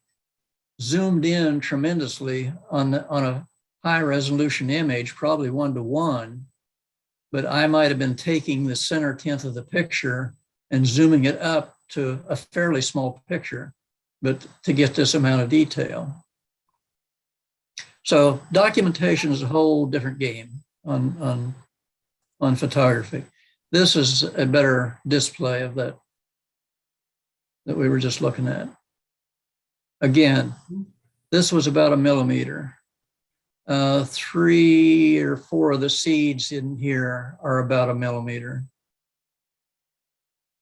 zoomed in tremendously on a high resolution image, probably 1:1, but I might have been taking the center 10th of the picture and zooming it up to a fairly small picture, but to get this amount of detail. So documentation is a whole different game on photography. This is a better display of that we were just looking at. Again, this was about 1 millimeter. 3 or 4 of the seeds in here are about 1 millimeter.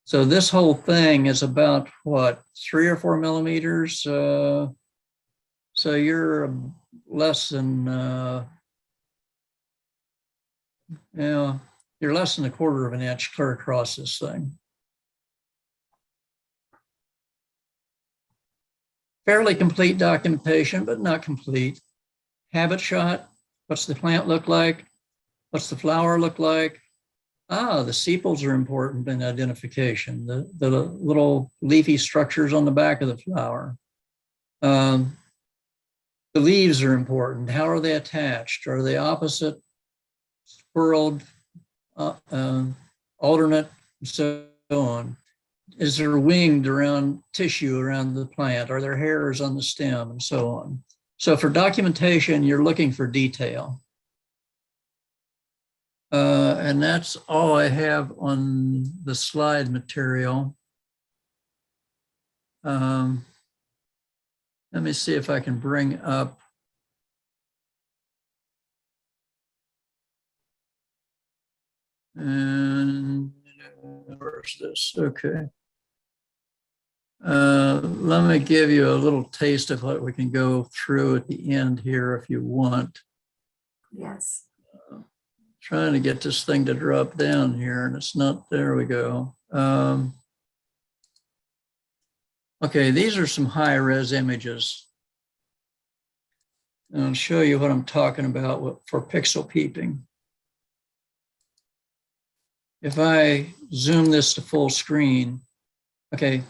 So this whole thing is about what, 3 or 4 millimeters? So you're less than, you're less than 1/4 of an inch clear across this thing. Fairly complete documentation, but not complete. Habit shot, what's the plant look like? What's the flower look like? The sepals are important in identification, the little leafy structures on the back of the flower. The leaves are important. How are they attached? Are they opposite, swirled, alternate, and so on? Is there winged around tissue around the plant? Are there hairs on the stem, and so on? So for documentation, you're looking for detail. And that's all I have on the slide material. Let me see if I can bring up. And where's this? Okay. Let me give you a little taste of what we can go through at the end here if you want. Yes. Trying to get this thing to drop down here, and it's not. There we go. Okay, these are some high-res images. And I'll show you what I'm talking about for pixel peeping. If I zoom this to full screen, okay.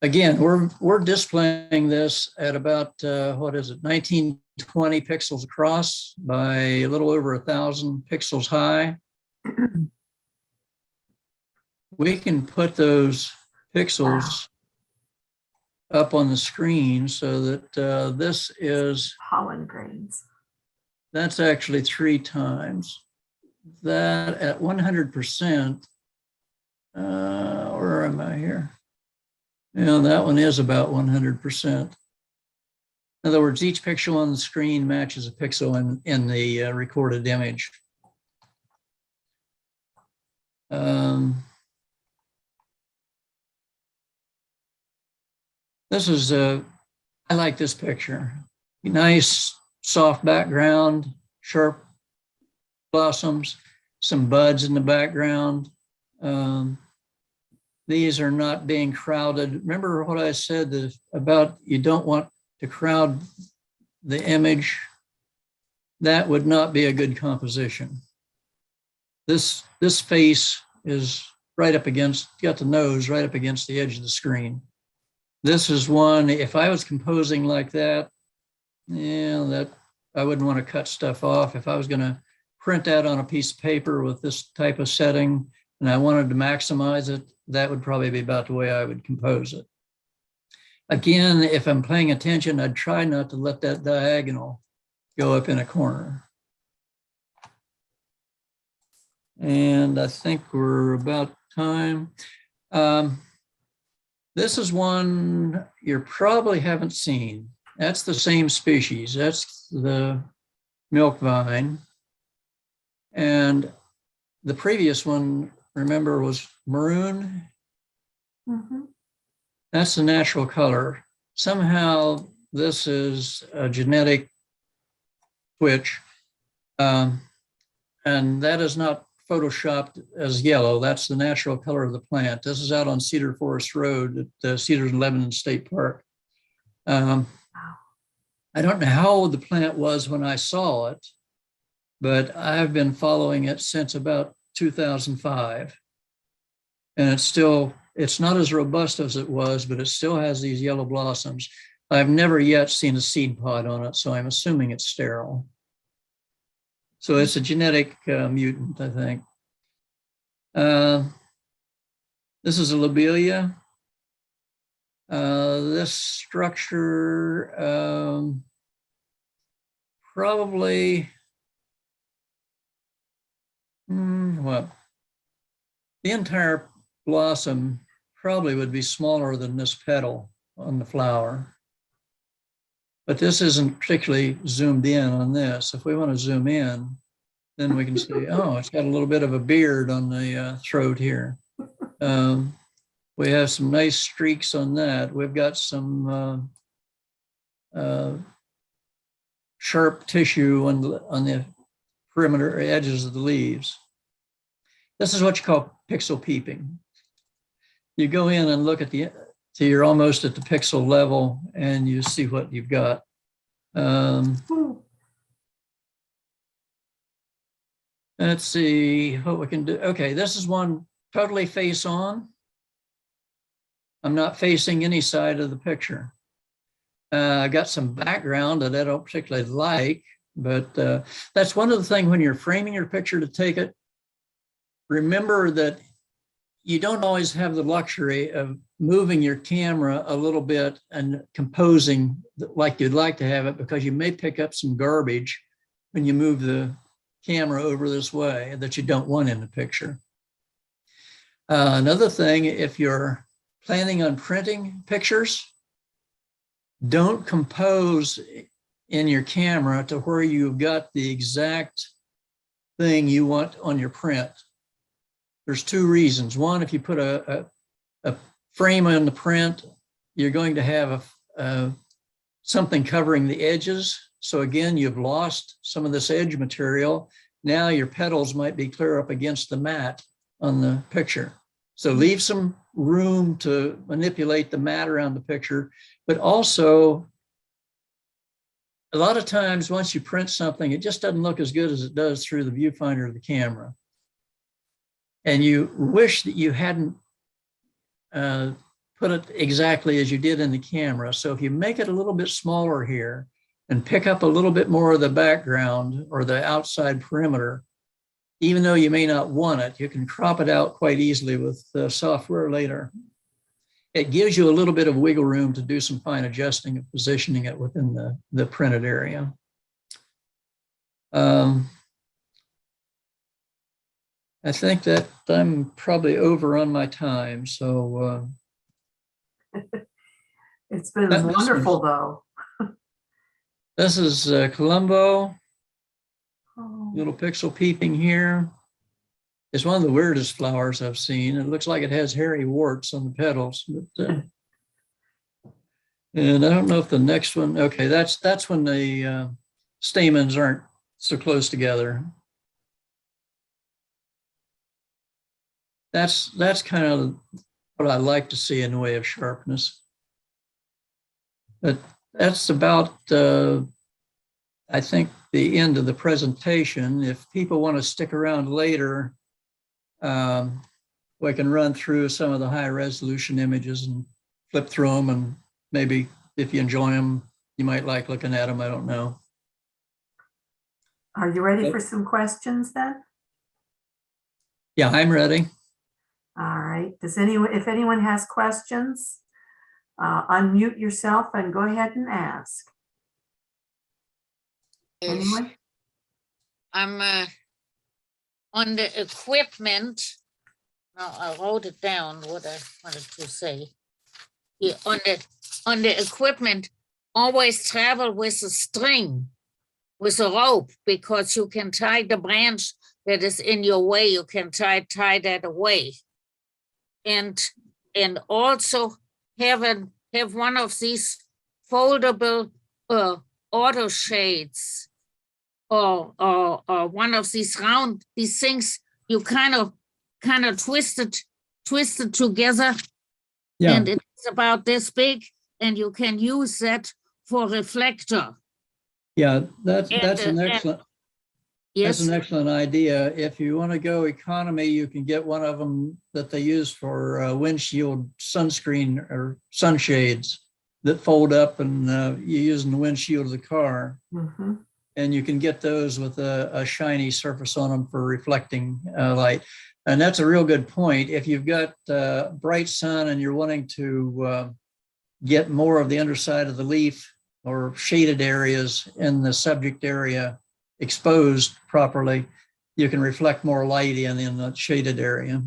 Again, we're displaying this at about, what is it, 1920 pixels across by a little over 1,000 pixels high. We can put those pixels up on the screen so that this is pollen grains. That's actually 3 times. That at 100%, where am I here? Yeah, that one is about 100%. In other words, each pixel on the screen matches a pixel in the recorded image. This is I like this picture. Nice, soft background, sharp blossoms, some buds in the background. These are not being crowded. Remember what I said about you don't want to crowd the image? That would not be a good composition. This face is right up against, got the nose right up against the edge of the screen. This is one, if I was composing like that, yeah, that I wouldn't want to cut stuff off. If I was going to print that on a piece of paper with this type of setting and I wanted to maximize it, that would probably be about the way I would compose it. Again, if I'm paying attention, I'd try not to let that diagonal go up in a corner. And I think we're about time. This is one you probably haven't seen. That's the same species. That's the milk vine. And the previous one, remember, was maroon. Mm-hmm. That's the natural color. Somehow this is a genetic switch. And that is not photoshopped as yellow. That's the natural color of the plant. This is out on Cedar Forest Road at Cedars and Lebanon State Park. I don't know how old the plant was when I saw it, but I've been following it since about 2005. And it's not as robust as it was, but it still has these yellow blossoms. I've never yet seen a seed pod on it, so I'm assuming it's sterile. So it's a genetic mutant, I think. This is a lobelia. This structure probably, well, the entire blossom probably would be smaller than this petal on the flower. But this isn't particularly zoomed in on this. If we want to zoom in, then we can see, oh, it's got a little bit of a beard on the throat here. We have some nice streaks on that. We've got some sharp tissue on the perimeter edges of the leaves. This is what you call pixel peeping. You go in and look at so you're almost at the pixel level and you see what you've got. Let's see what we can do. Okay, this is one totally face on. I'm not facing any side of the picture. I got some background that I don't particularly like, but that's one of the things when you're framing your picture to take it, remember that you don't always have the luxury of moving your camera a little bit and composing like you'd like to have it, because you may pick up some garbage when you move the camera over this way that you don't want in the picture. Another thing, if you're planning on printing pictures, don't compose in your camera to where you've got the exact thing you want on your print. There's two reasons. One, if you put a frame on the print, you're going to have something covering the edges. So again, you've lost some of this edge material. Now your petals might be clear up against the mat on the picture. So leave some room to manipulate the mat around the picture, but also a lot of times once you print something, it just doesn't look as good as it does through the viewfinder of the camera. And you wish that you hadn't put it exactly as you did in the camera. So if you make it a little bit smaller here and pick up a little bit more of the background or the outside perimeter, even though you may not want it, you can crop it out quite easily with the software later. It gives you a little bit of wiggle room to do some fine adjusting and positioning it within the printed area. I think that I'm probably over on my time, so. It's been wonderful, though. This is Colombo, Oh. little pixel peeping here. It's one of the weirdest flowers I've seen. It looks like it has hairy warts on the petals. But, and I don't know if the next one, okay, that's when the stamens aren't so close together. That's kind of what I like to see in the way of sharpness. But that's about, I think, the end of the presentation. If people want to stick around later, we'll we can run through some of the high resolution images and flip through them, and maybe if you enjoy them, you might like looking at them. I don't know. Are you ready for some questions then? Yeah, I'm ready. All right. Does anyone, if anyone has questions, unmute yourself and go ahead and ask. Yes. Anyone? I'm on the equipment. No, I wrote it down what I wanted to say. Yeah, on the equipment, always travel with a string, with a rope, because you can tie the branch that is in your way. You can tie that away, and also have one of these foldable auto shades, or one of these things you kind of twist it together, Yeah, and it's about this big, and you can use that for reflector. yeah, that's And, an and- excellent. Yes, That's an excellent idea. If you want to go economy, you can get one of them that they use for windshield sunscreen or sunshades that fold up, and you use in the windshield of the car. Mhm. And you can get those with a shiny surface on them for reflecting light. And that's a real good point. If you've got bright sun and you're wanting to get more of the underside of the leaf or shaded areas in the subject area exposed properly, you can reflect more light in the shaded area.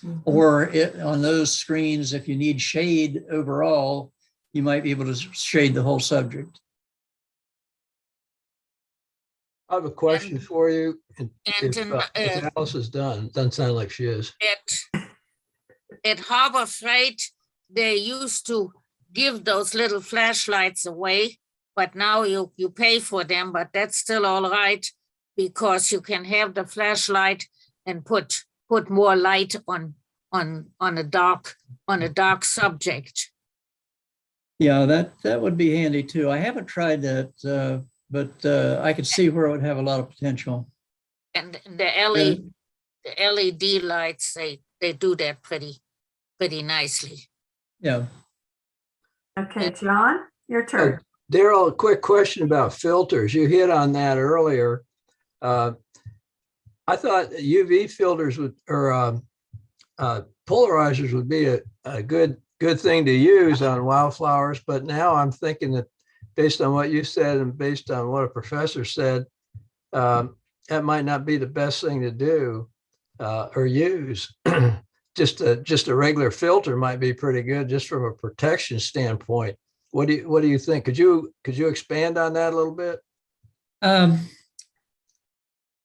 Mhm. Or on those screens, if you need shade overall, you might be able to shade the whole subject. I have a question for you. If and Alice is done, doesn't sound like she is. at Harbor Freight, they used to give those little flashlights away, but now you pay for them, but that's still all right, because you can have the flashlight and put more light on a dark subject. Yeah, that would be handy too. I haven't tried that, but I could see where it would have a lot of potential. And the LED lights, they do that pretty nicely. Yeah. Okay, John, your turn. Darel, a quick question about filters. You hit on that earlier. I thought UV filters or polarizers would be a good thing to use on wildflowers, but now I'm thinking that based on what you said and based on what a professor said, that might not be the best thing to do or use. Just a regular filter might be pretty good just from a protection standpoint. What do you think? Could you expand on that a little bit?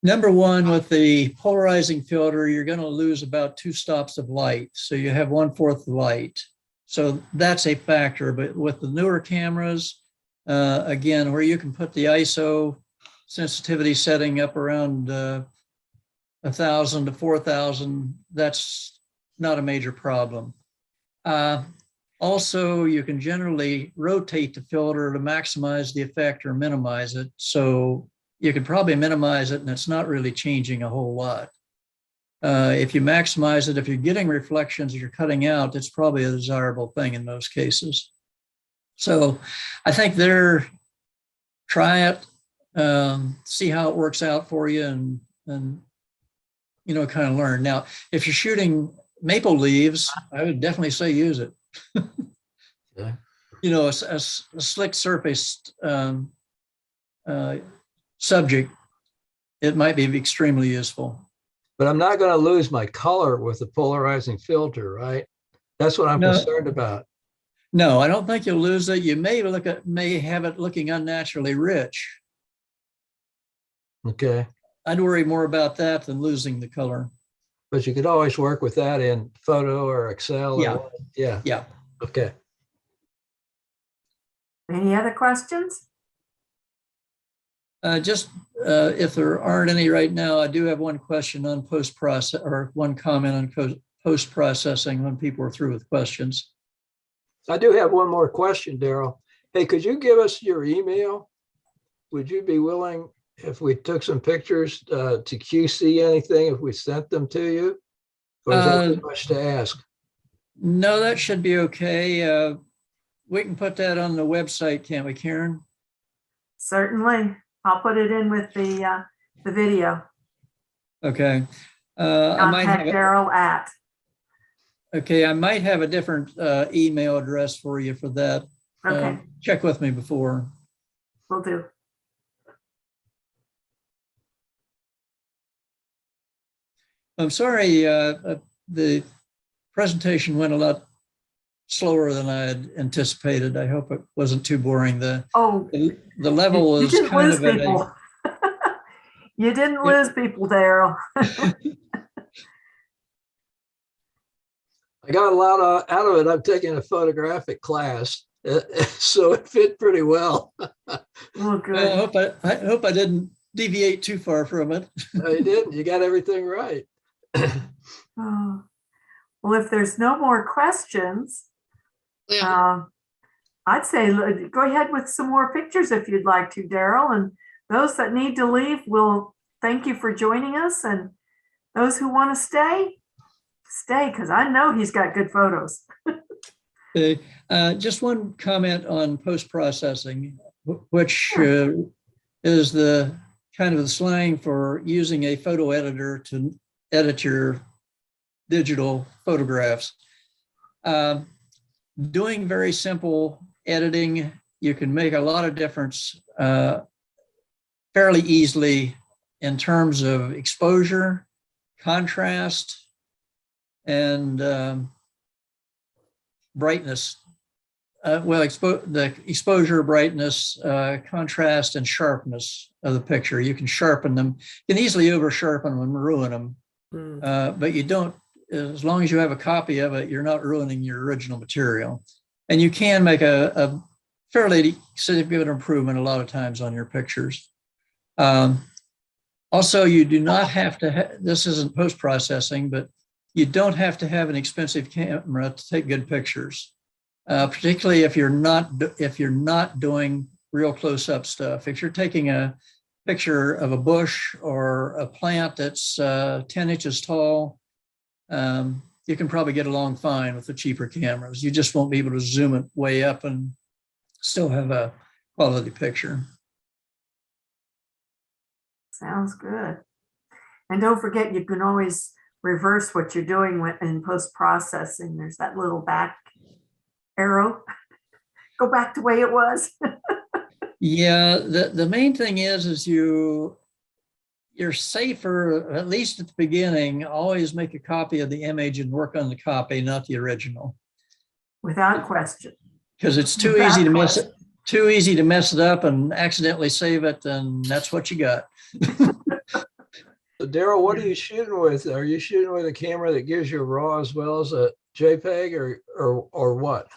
Number one, with the polarizing filter, you're going to lose about 2 stops of light. So you have 1/4 the light. So that's a factor. But with the newer cameras, again, where you can put the ISO sensitivity setting up around 1,000 to 4,000, that's not a major problem. Also, you can generally rotate the filter to maximize the effect or minimize it. So you could probably minimize it and it's not really changing a whole lot. If you maximize it, if you're getting reflections you're cutting out, it's probably a desirable thing in most cases. So I think try it, see how it works out for you, and kind of learn. Now, if you're shooting maple leaves, I would definitely say use it. Yeah. A slick surface subject, it might be extremely useful. But I'm not going to lose my color with the polarizing filter, right? That's what I'm concerned about. No, I don't think you'll lose it. You may have it looking unnaturally rich. Okay. I'd worry more about that than losing the color. But you could always work with that in photo or Excel. Yeah. Yeah. Yeah. Okay. Any other questions? If there aren't any right now, I do have one question on post-process, or one comment on post-processing when people are through with questions. I do have one more question, Darel. Hey, could you give us your email? Would you be willing, if we took some pictures, to QC anything if we sent them to you? Or is that too much to ask? No, that should be okay. We can put that on the website, can't we, Karen? Certainly. I'll put it in with the video. Okay. I might Contact have, Darel at. okay, I might have a different email address for you for that. Okay, Check with me before. will do. I'm sorry, the presentation went a lot slower than I had anticipated. I hope it wasn't too boring. Oh, The level you was didn't kind lose of at people. You didn't lose people, Darel. I got a lot out of it. I'm taking a photographic class, so it fit pretty well. Oh, Well, good. I hope I didn't deviate too far from it. No, you didn't. You got everything right. Oh. Well, if there's no more questions, Well, I'd say go ahead with some more pictures if you'd like to, Darel. And those that need to leave, will thank you for joining us. And those who want to stay, because I know he's got good photos. Okay, just one comment on post-processing, which Sure. is the kind of the slang for using a photo editor to edit your digital photographs. Doing very simple editing, you can make a lot of difference fairly easily in terms of exposure, contrast, and brightness. The exposure, brightness, contrast, and sharpness of the picture. You can sharpen them. You can easily over sharpen them and ruin them, but you don't. As long as you have a copy of it, you're not ruining your original material. And you can make a fairly significant improvement a lot of times on your pictures. Also, you do not have to, this isn't post-processing, but you don't have to have an expensive camera to take good pictures, particularly if you're not doing real close-up stuff. If you're taking a picture of a bush or a plant that's 10 inches tall, you can probably get along fine with the cheaper cameras. You just won't be able to zoom it way up and still have a quality picture. Sounds good. And don't forget, you can always reverse what you're doing in post-processing. There's that little back arrow. Go back to the way it was. Yeah, the main thing is you're safer, at least at the beginning, always make a copy of the image and work on the copy, not the original. Without question. Because it's too easy to mess it up and accidentally save it, and that's what you got. So Darel, what are you shooting with? Are you shooting with a camera that gives you RAW as well as a JPEG, or what?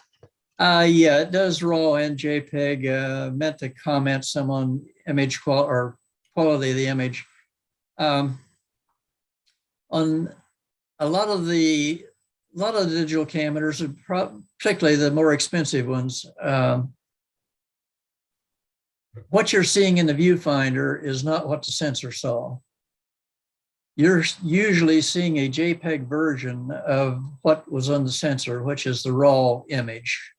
Yeah, it does RAW and JPEG. Meant to comment some on image quality of the image. On a lot of the digital cameras, particularly the more expensive ones, what you're seeing in the viewfinder is not what the sensor saw. You're usually seeing a JPEG version of what was on the sensor, which is the raw image.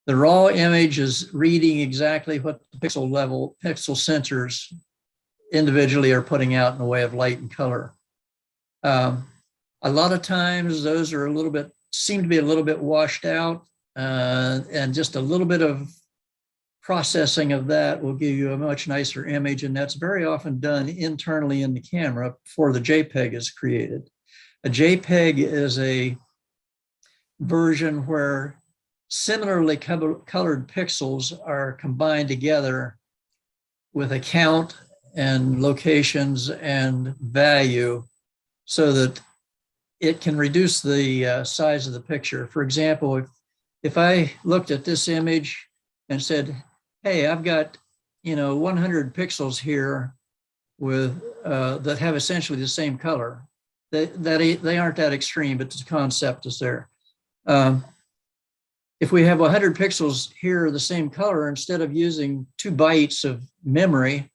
The raw image is reading exactly what the pixel sensors individually are putting out in the way of light and color. A lot of times those are seem to be a little bit washed out, and just a little bit of processing of that will give you a much nicer image, and that's very often done internally in the camera before the JPEG is created. A JPEG is a version where similarly colored pixels are combined together with a count and locations and value so that it can reduce the size of the picture. For example, if I looked at this image and said, hey, I've got 100 pixels here with that have essentially the same color. They aren't that extreme, but the concept is there. If we have 100 pixels here the same color, instead of using 2 bytes of memory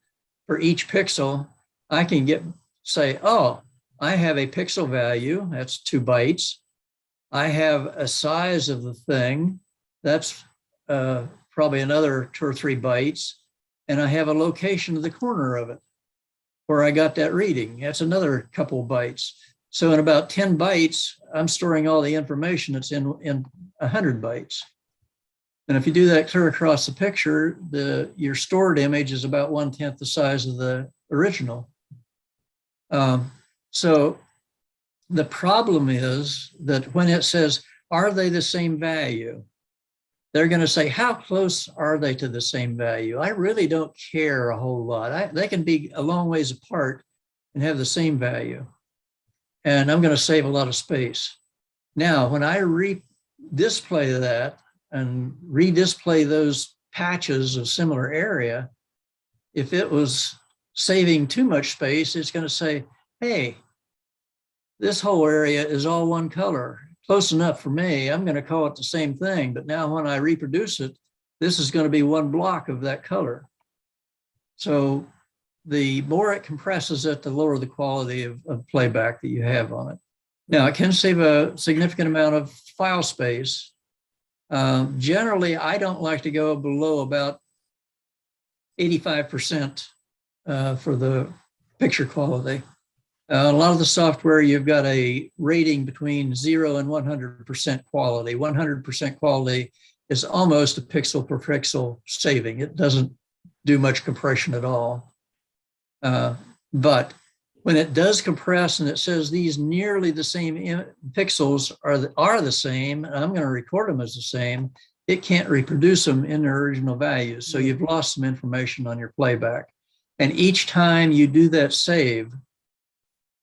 for each pixel, I can say, oh, I have a pixel value, that's 2 bytes. I have a size of the thing, that's probably another 2 or 3 bytes. And I have a location of the corner of it where I got that reading. That's another couple of bytes. So in about 10 bytes, I'm storing all the information that's in 100 bytes. And if you do that clear across the picture, your stored image is about 1/10 the size of the original. So the problem is that when it says, are they the same value? They're going to say, how close are they to the same value? I really don't care a whole lot. They can be a long ways apart and have the same value. And I'm going to save a lot of space. Now, when I display that and redisplay those patches of similar area, if it was saving too much space, it's going to say, hey, this whole area is all one color. Close enough for me. I'm going to call it the same thing. But now when I reproduce it, this is going to be one block of that color. So the more it compresses it, the lower the quality of playback that you have on it. Now, it can save a significant amount of file space. Generally, I don't like to go below about 85% for the picture quality. A lot of the software, you've got a rating between 0 and 100% quality. 100% quality is almost a pixel per pixel saving. It doesn't do much compression at all. But when it does compress and it says these nearly the same pixels are the same, and I'm going to record them as the same, it can't reproduce them in their original values. So you've lost some information on your playback. And each time you do that save,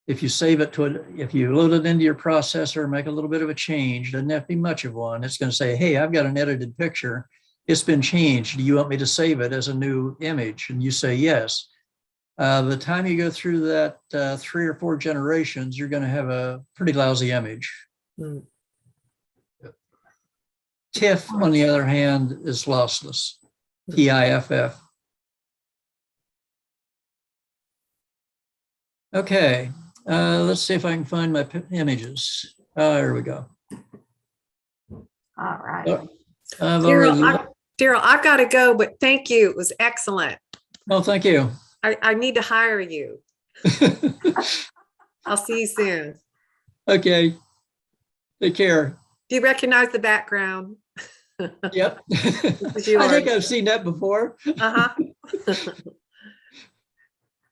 if you save it if you load it into your processor, make a little bit of a change, doesn't have to be much of one. It's going to say, hey, I've got an edited picture. It's been changed. Do you want me to save it as a new image? And you say yes. The time you go through that 3 or 4 generations, you're going to have a pretty lousy image. Mm. TIFF, on the other hand, is lossless. TIFF. Okay, let's see if I can find my images. There we go. All right. Darel, I've got to go, but thank you. It was excellent. Oh, thank you. I need to hire you. I'll see you soon. Okay. Take care. Do you recognize the background? Yep. You I are. think I've seen that before. Uh-huh.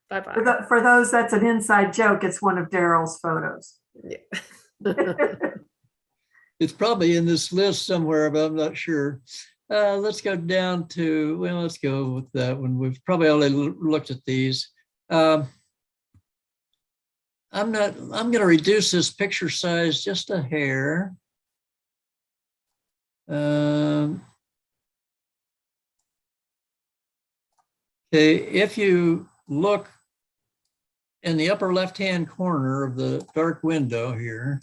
Bye-bye. For those, that's an inside joke. It's one of Darel's photos. It's probably in this list somewhere, but I'm not sure. Let's go down to, well, let's go with that one. We've probably already looked at these. I'm going to reduce this picture size just a hair. Okay, if you look in the upper left-hand corner of the dark window here,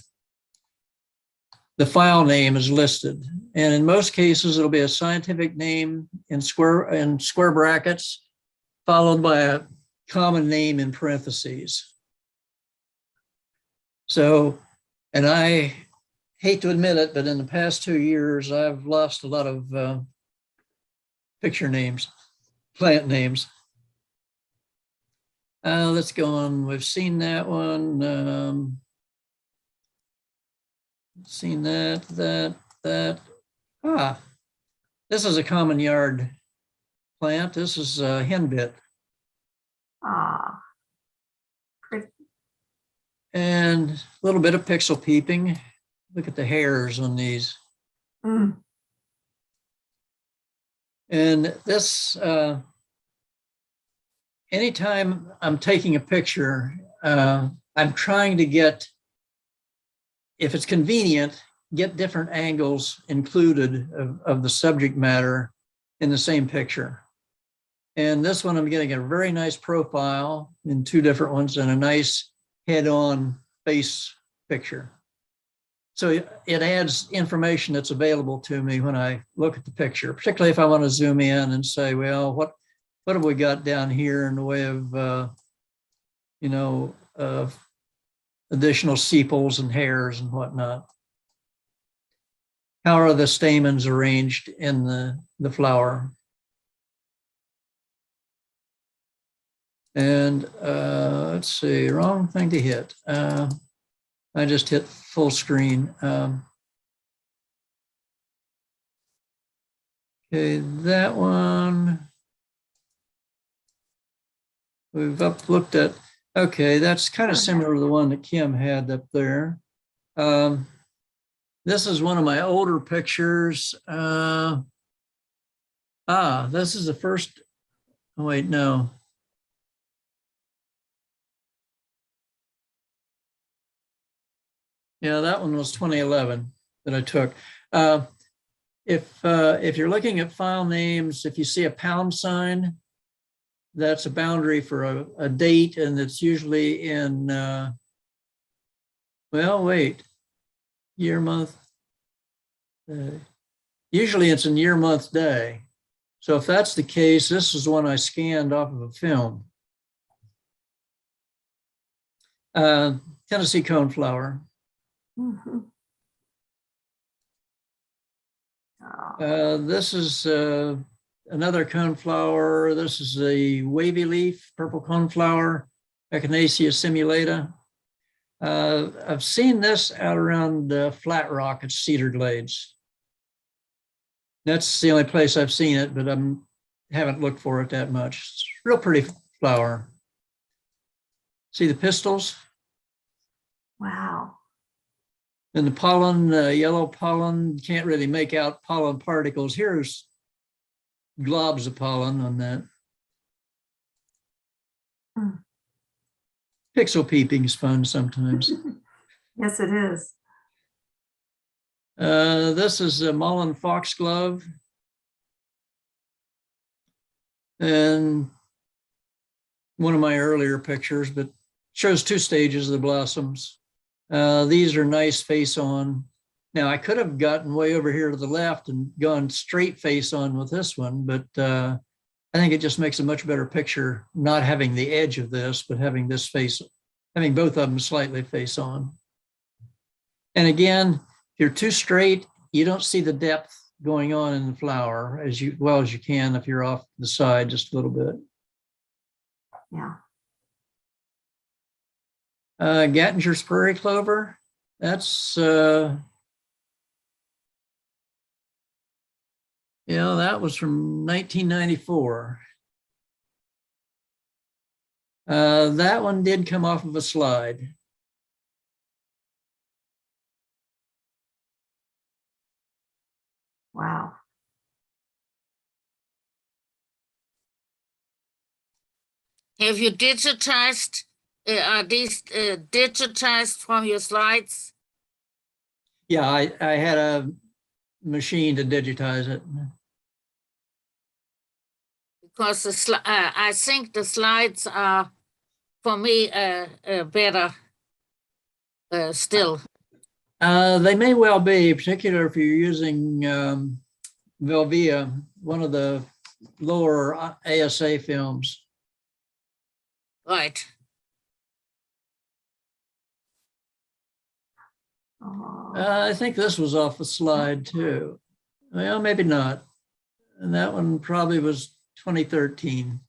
the file name is listed. And in most cases, it'll be a scientific name in square brackets, followed by a common name in parentheses. So, and I hate to admit it, but in the past 2 years, I've lost a lot of picture names, plant names. Let's go on. We've seen that one. Seen that. This is a common yard plant. This is a henbit. Ah, pretty. And a little bit of pixel peeping. Look at the hairs on these. Mm. And this, anytime I'm taking a picture, I'm trying to get, if it's convenient, get different angles included of the subject matter in the same picture. And this one, I'm getting a very nice profile in 2 different ones and a nice head-on face picture. So it adds information that's available to me when I look at the picture, particularly if I want to zoom in and say, well, what have we got down here in the way of, additional sepals and hairs and whatnot. How are the stamens arranged in the flower? And let's see, wrong thing to hit. I just hit full screen. Okay, that one we've looked at. Okay, that's kind of similar to the one that Kim had up there. This is one of my older pictures. This is the first. Oh, wait, no. Yeah, that one was 2011 that I took. If you're looking at file names, if you see a pound sign, that's a boundary for a date, and it's usually in, well, wait, year, month. Usually it's in year, month, day. So if that's the case, this is one I scanned off of a film. Tennessee coneflower. Mhm. Oh, This is another coneflower. This is a wavy leaf, purple coneflower, Echinacea simulata. I've seen this out around Flat Rock at Cedar Glades. That's the only place I've seen it, but I haven't looked for it that much. It's a real pretty flower. See the pistils? wow. And the pollen, yellow pollen, can't really make out pollen particles. Here's globs of pollen on that. Hmm. Pixel peeping is fun sometimes. Yes, it is. This is a mullen foxglove. And one of my earlier pictures, but shows two stages of the blossoms. These are nice face on. Now I could have gotten way over here to the left and gone straight face on with this one, but I think it just makes a much better picture, not having the edge of this, but having this face, having both of them slightly face on. And again, if you're too straight, you don't see the depth going on in the flower as well as you can if you're off the side just a little bit. Yeah. Gattinger's prairie clover. That's, that was from 1994. That one did come off of a slide. Wow. Have you digitized, are these digitized from your slides? Yeah, I had a machine to digitize it. Because I think the slides are, for me, better still. They may well be, particularly if you're using Velvia, one of the lower ASA films. Right. Oh, I think this was off the slide too. Well, maybe not. And that one probably was 2013.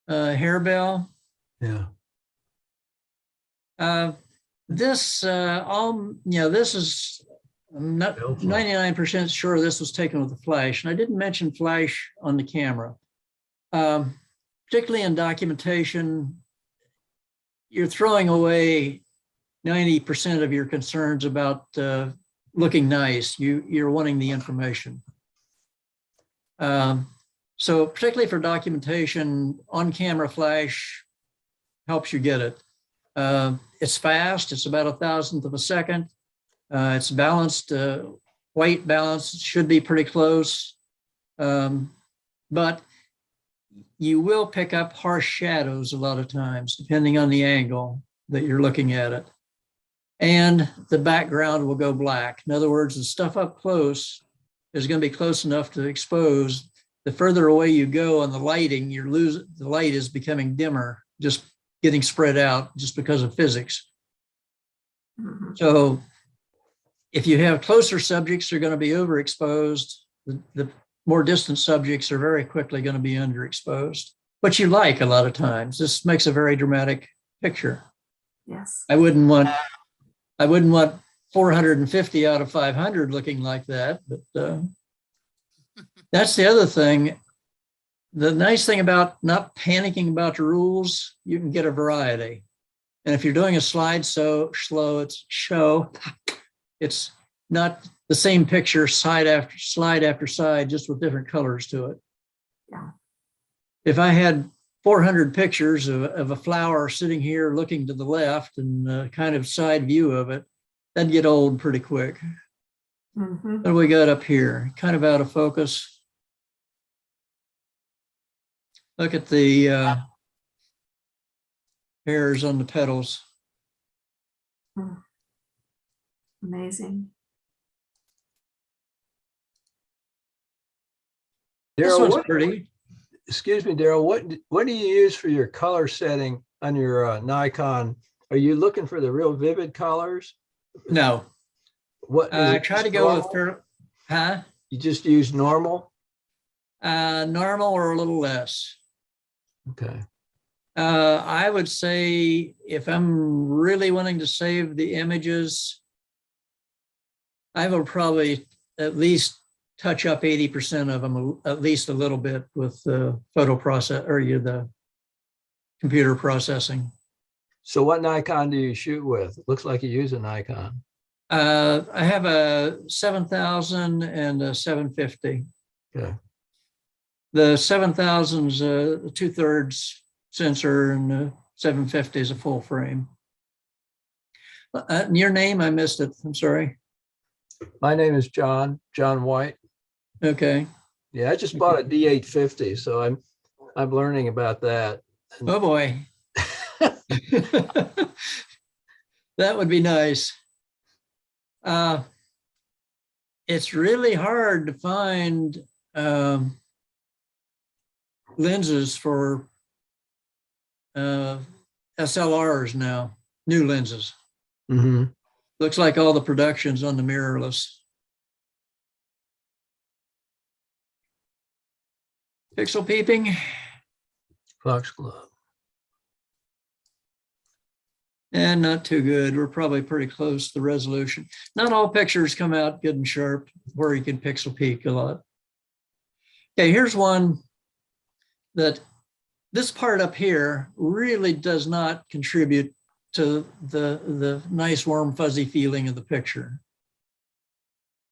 Harebell. Yeah. This this is, I'm not 99% sure this was taken with a flash, and I didn't mention flash on the camera. Particularly in documentation, you're throwing away 90% of your concerns about looking nice. You're wanting the information. So particularly for documentation, on-camera flash helps you get it. It's fast, it's about 1,000th of a second. It's balanced, white balance should be pretty close. But you will pick up harsh shadows a lot of times, depending on the angle that you're looking at it. And the background will go black. In other words, the stuff up close is going to be close enough to expose. The further away you go on the lighting, the light is becoming dimmer, just getting spread out just because of physics. Mhm. So if you have closer subjects, they're going to be overexposed. The more distant subjects are very quickly going to be underexposed, which you like a lot of times. This makes a very dramatic picture. Yes. I wouldn't want 450 out of 500 looking like that, but that's the other thing. The nice thing about not panicking about the rules, you can get a variety. And if you're doing a slide it's not the same picture slide after side, just with different colors to it. Yeah. If I had 400 pictures of a flower sitting here looking to the left and a kind of side view of it, that'd get old pretty quick. Mhm. What do we got up here? Kind of out of focus. Look at the hairs on the petals. Amazing. This Darel, one's what, pretty. excuse me, Darel, what do you use for your color setting on your Nikon? Are you looking for the real vivid colors? No, What is I it? try to Just go with, normal? You just use normal? normal or a little less. Okay. I would say if I'm really wanting to save the images, I will probably at least touch up 80% of them, at least a little bit, with the photo process or the computer processing. So what Nikon do you shoot with? It looks like you use a Nikon. I have a 7000 and a 750. Okay. The 7000 is a 2/3 sensor and the 750 is a full frame. Your name, I missed it. I'm sorry. My name is John White. Okay. Yeah, I just bought a D850, so I'm learning about that. Oh boy. That would be nice. It's really hard to find lenses for SLRs now, new lenses. Mm-hmm. Looks like all the production's on the mirrorless. Pixel peeping. Foxglove. And not too good. We're probably pretty close to the resolution. Not all pictures come out good and sharp where you can pixel peek a lot. Okay, here's one that this part up here really does not contribute to the nice warm fuzzy feeling of the picture.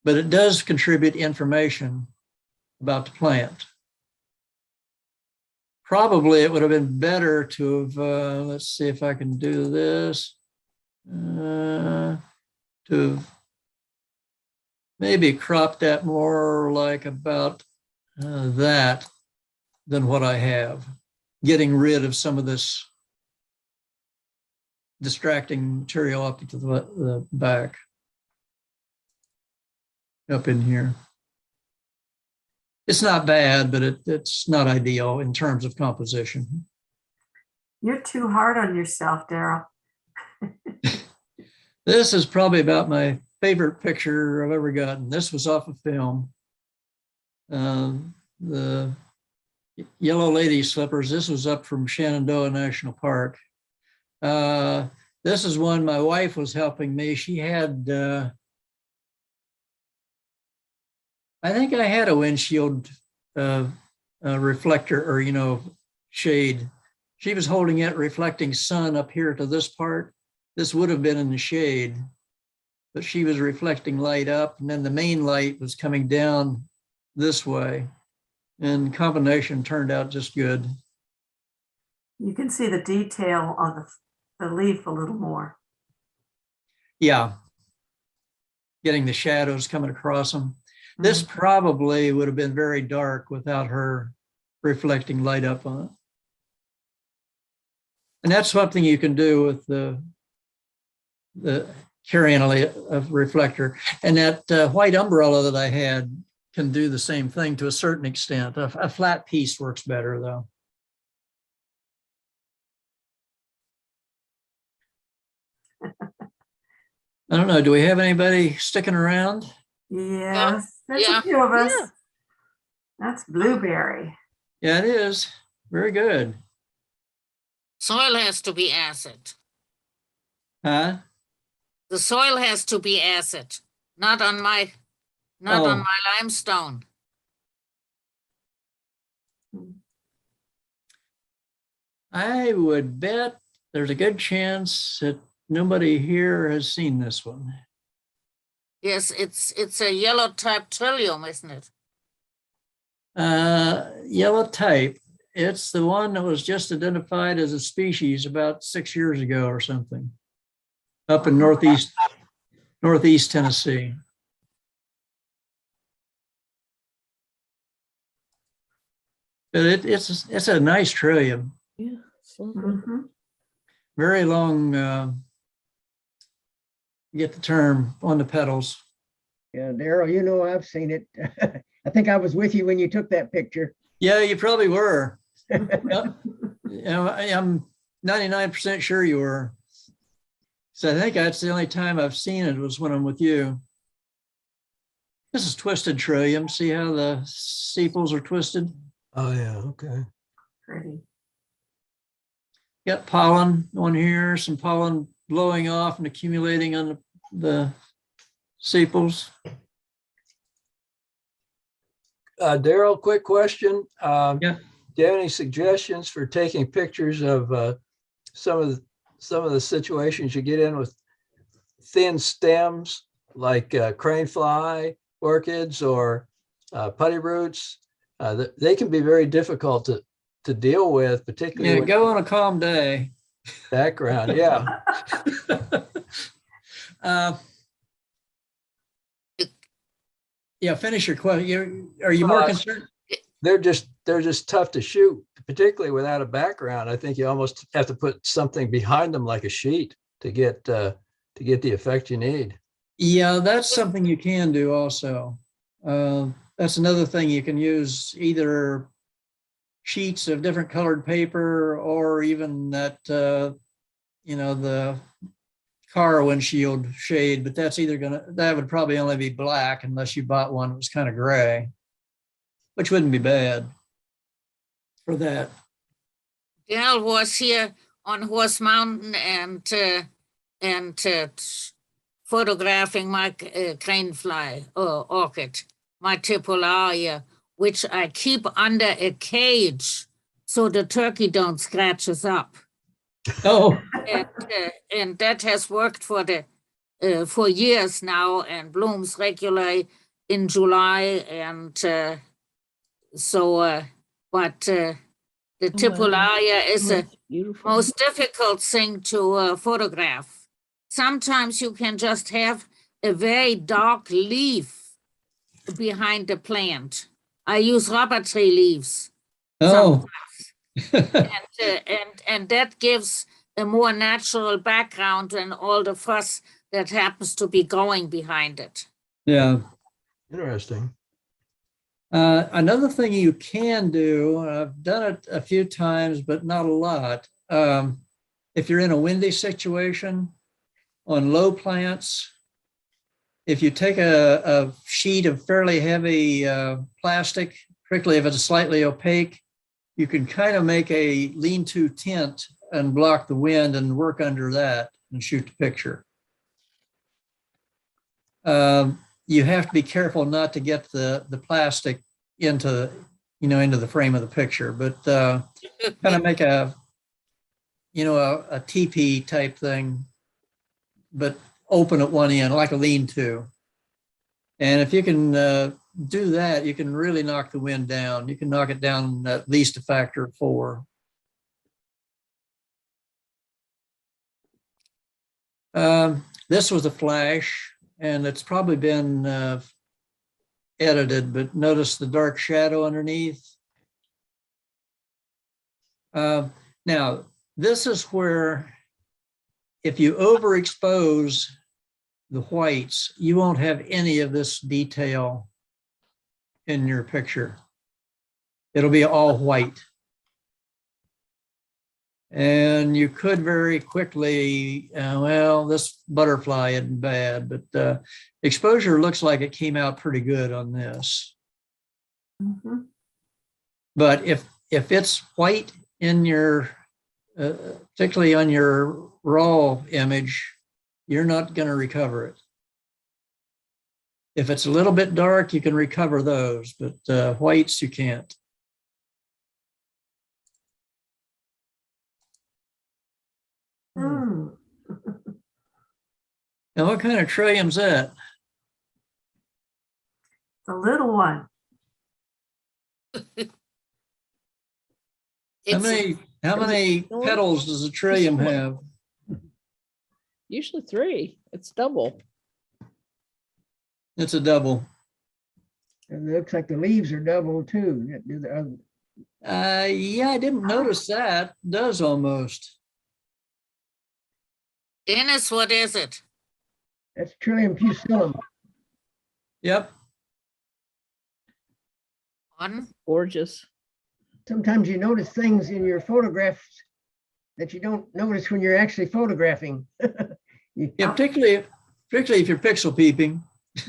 But it does contribute information about the plant. Probably it would have been better to have, let's see if I can do this, to have maybe cropped that more like about that than what I have, getting rid of some of this distracting material up to the back, up in here. It's not bad, but it's not ideal in terms of composition. You're too hard on yourself, Darel. This is probably about my favorite picture I've ever gotten. This was off of film. The yellow lady slippers. This was up from Shenandoah National Park. This is one my wife was helping me. She had, I think I had a windshield reflector or, shade. She was holding it, reflecting sun up here to this part. This would have been in the shade, but she was reflecting light up, and then the main light was coming down this way, and combination turned out just good. You can see the detail on the leaf a little more. Yeah, getting the shadows coming across them. This probably would have been very dark without her reflecting light up on it. And that's something you can do with the carrying a reflector. And that white umbrella that I had can do the same thing to a certain extent. A flat piece works better though. I don't know, do we have anybody sticking around? Yes, there's Yeah. a few of us. Yeah. That's blueberry. Yeah, it is. Very good. Soil has to be acid. Huh? The soil has to be acid, not on my Oh. limestone. I would bet there's a good chance that nobody here has seen this one. Yes, it's a yellow type trillium, isn't it? Yellow type. It's the one that was just identified as a species about 6 years ago or something, up in northeast Tennessee. But it's a nice trillium. Yeah. Mhm. Very long. Get the term on the petals. Yeah, Darrell, you know, I've seen it. I think I was with you when you took that picture. Yeah, you probably were. Yep. I'm 99% sure you were. So I think that's the only time I've seen it was when I'm with you. This is twisted trillium. See how the sepals are twisted? Oh, yeah, okay. Pretty. Got pollen on here, some pollen blowing off and accumulating on the sepals. Darrell, quick question. Yeah. Do you have any suggestions for taking pictures of some of the situations you get in with thin stems like crane fly orchids or putty roots? They can be very difficult to deal with, particularly Yeah, with go on a calm day. background. Yeah. Yeah, finish your question. Are you more concerned? They're just tough to shoot, particularly without a background. I think you almost have to put something behind them like a sheet to get the effect you need. Yeah, that's something you can do also. That's another thing you can use, either sheets of different colored paper or even that, the car windshield shade, but that's that would probably only be black unless you bought one that was kind of gray, which wouldn't be bad for that. Dale was here on Horse Mountain and photographing my crane fly orchid, my tipularia, which I keep under a cage so the turkey don't scratch us up. Oh, And that has worked for years now and blooms regularly in July. And but the tipularia is a most difficult thing to photograph. Sometimes you can just have a very dark leaf behind the plant. I use rubber tree leaves. oh. And that gives a more natural background and all the fuss that happens to be going behind it. Yeah. Interesting. Another thing you can do, I've done it a few times, but not a lot. If you're in a windy situation on low plants, if you take a sheet of fairly heavy plastic, particularly if it's slightly opaque, you can kind of make a lean-to tent and block the wind and work under that and shoot the picture. You have to be careful not to get the plastic into the frame of the picture, but kind of make a teepee type thing, but open at one end like a lean-to. And if you can do that, you can really knock the wind down. You can knock it down at least a factor of 4. This was a flash, and it's probably been edited, but notice the dark shadow underneath. Now, this is where if you overexpose the whites, you won't have any of this detail in your picture. It'll be all white. And you could very quickly, well, this butterfly isn't bad, but exposure looks like it came out pretty good on this. Mhm. But if it's white in your, particularly on your raw image, you're not going to recover it. If it's a little bit dark, you can recover those, but whites you can't. Hmm. Now, what kind of trillium's that? The little one. It's How many petals does a trillium have? Usually 3. It's double. It's a double. And it looks like the leaves are double too. Yeah, I didn't notice that. It does almost. Dennis, what is it? That's Trillium pusillum. Yep. One? Gorgeous. Sometimes you notice things in your photographs that you don't notice when you're actually photographing. Yeah, particularly if you're pixel peeping.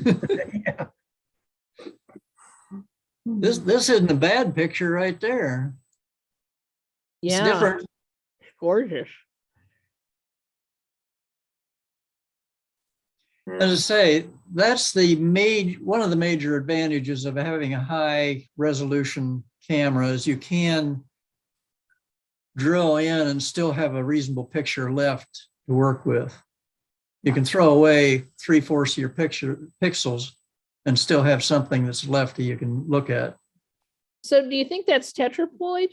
Yeah. This isn't a bad picture right there. It's Yeah, different. gorgeous. As I say, that's one of the major advantages of having a high resolution camera is you can drill in and still have a reasonable picture left to work with. You can throw away 3/4 of your pixels and still have something that's left that you can look at. So do you think that's tetraploid?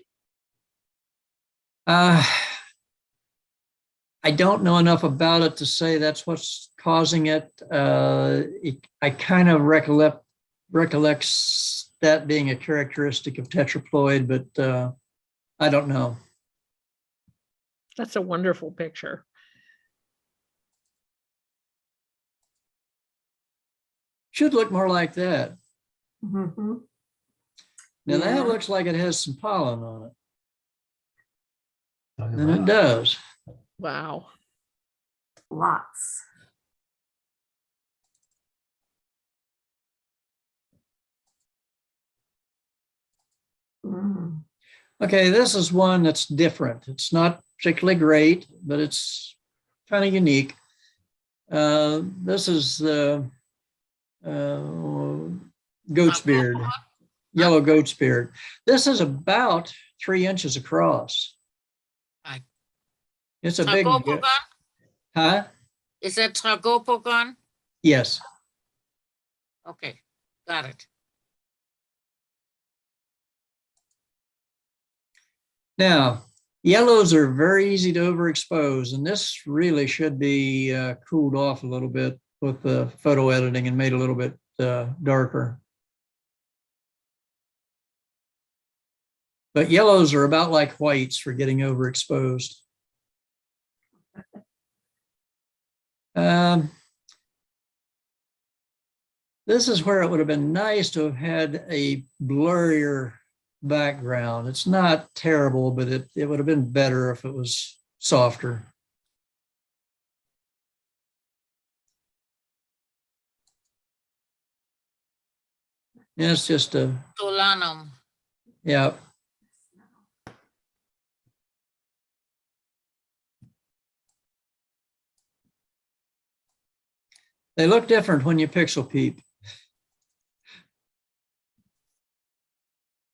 I don't know enough about it to say that's what's causing it. I kind of recollects that being a characteristic of tetraploid, but I don't know. That's a wonderful picture. Should look more like that. Mhm. Now Yeah. that looks like it has some pollen on it. And it does. Wow. Lots. Mm. Okay, this is one that's different. It's not particularly great, but it's kind of unique. This is the goat's beard, yellow goat's beard. This is about 3 inches across. Right. It's a big, Tragopogon? huh? Is that Tragopogon? Yes. Okay, got it. Now, yellows are very easy to overexpose, and this really should be cooled off a little bit with the photo editing and made a little bit darker. But yellows are about like whites for getting overexposed. This is where it would have been nice to have had a blurrier background. It's not terrible, but it would have been better if it was softer. Yeah, it's just Solanum. yeah. They look different when you pixel peep.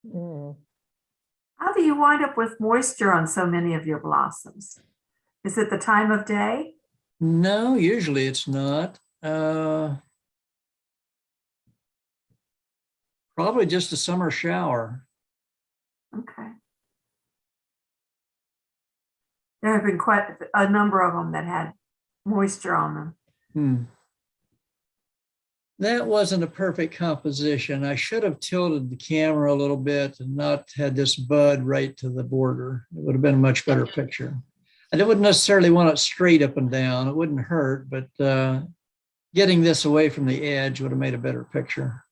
Mm. How do you wind up with moisture on so many of your blossoms? Is it the time of day? No, usually it's not. Probably just a summer shower. Okay. There have been quite a number of them that had moisture on them. That wasn't a perfect composition. I should have tilted the camera a little bit and not had this bud right to the border. It would have been a much better picture. I wouldn't necessarily want it straight up and down. It wouldn't hurt, but getting this away from the edge would have made a better picture.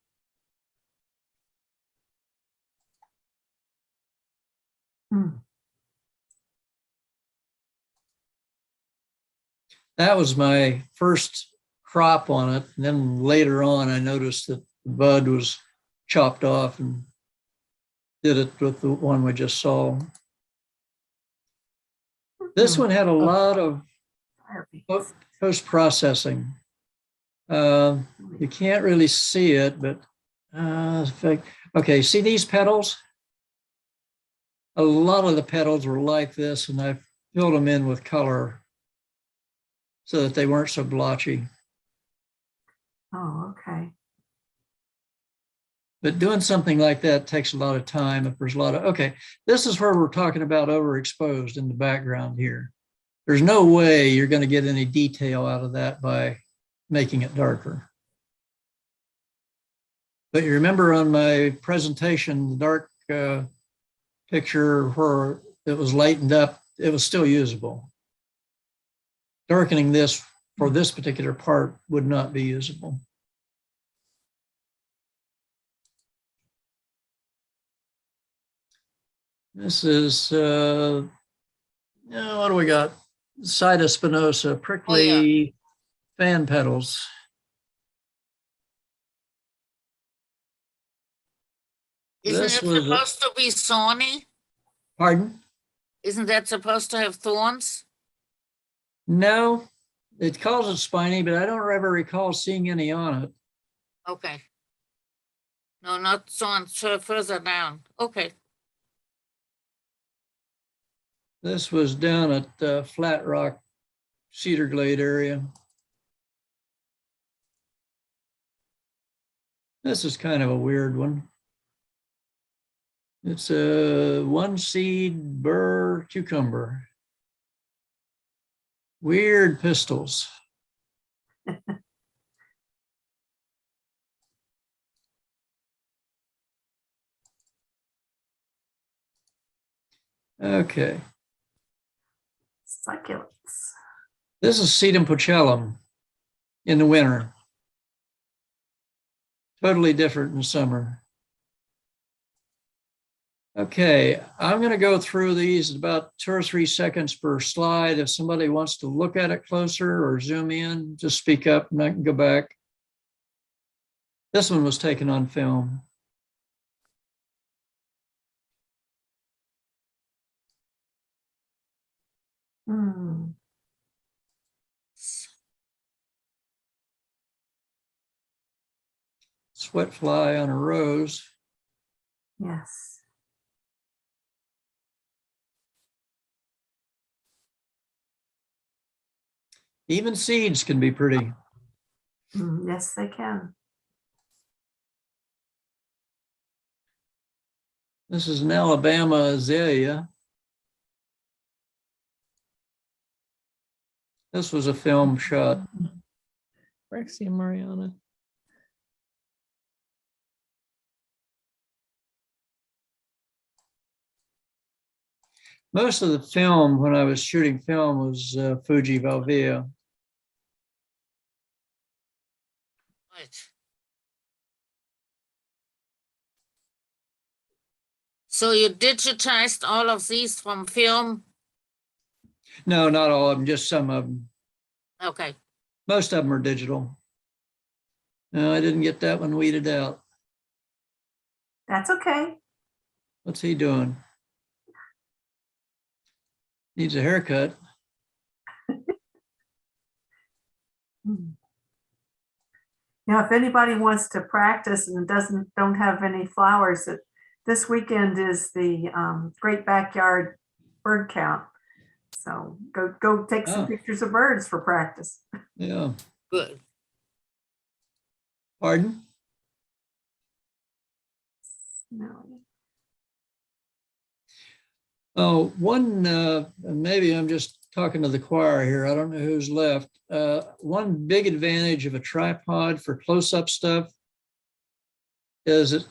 That was my first crop on it. And then later on, I noticed that the bud was chopped off and did it with the one we just saw. This one had a lot of post-processing. You can't really see it, but okay, see these petals? A lot of the petals were like this, and I filled them in with color so that they weren't so blotchy. Oh, okay. But doing something like that takes a lot of time. If there's a lot of, okay, this is where we're talking about overexposed in the background here. There's no way you're going to get any detail out of that by making it darker. But you remember on my presentation, the dark picture where it was lightened up, it was still usable. Darkening this for this particular part would not be usable. This is, what do we got? Sida spinosa, prickly fan petals. Isn't it This was supposed to be thorny? Pardon? Isn't that supposed to have thorns? No, it calls it spiny, but I don't ever recall seeing any on it. Okay. No, not thorns, further down. Okay. This was down at Flat Rock, Cedar Glade area. This is kind of a weird one. It's a one seed burr cucumber. Weird pistils. Okay. Succulents. This is Sedum pochellum in the winter. Totally different in summer. Okay, I'm going to go through these about 2 or 3 seconds per slide. If somebody wants to look at it closer or zoom in, just speak up and I can go back. This one was taken on film. Hmm. Sweat fly on a rose. Yes. Even seeds can be pretty. Yes, they can. This is an Alabama azalea. This was a film shot. Rexia Mariana. Most of the film, when I was shooting film, was Fuji Valvia. Right. So you digitized all of these from film? No, not all of them, just some of them. Okay. Most of them are digital. No, I didn't get that one weeded out. That's okay. What's he doing? Needs a haircut. Now, if anybody wants to practice and don't have any flowers, this weekend is the Great Backyard Bird Count. So go take some pictures of birds for practice. Yeah. Good. Pardon? No. Oh, maybe I'm just talking to the choir here. I don't know who's left. One big advantage of a tripod for close-up stuff is it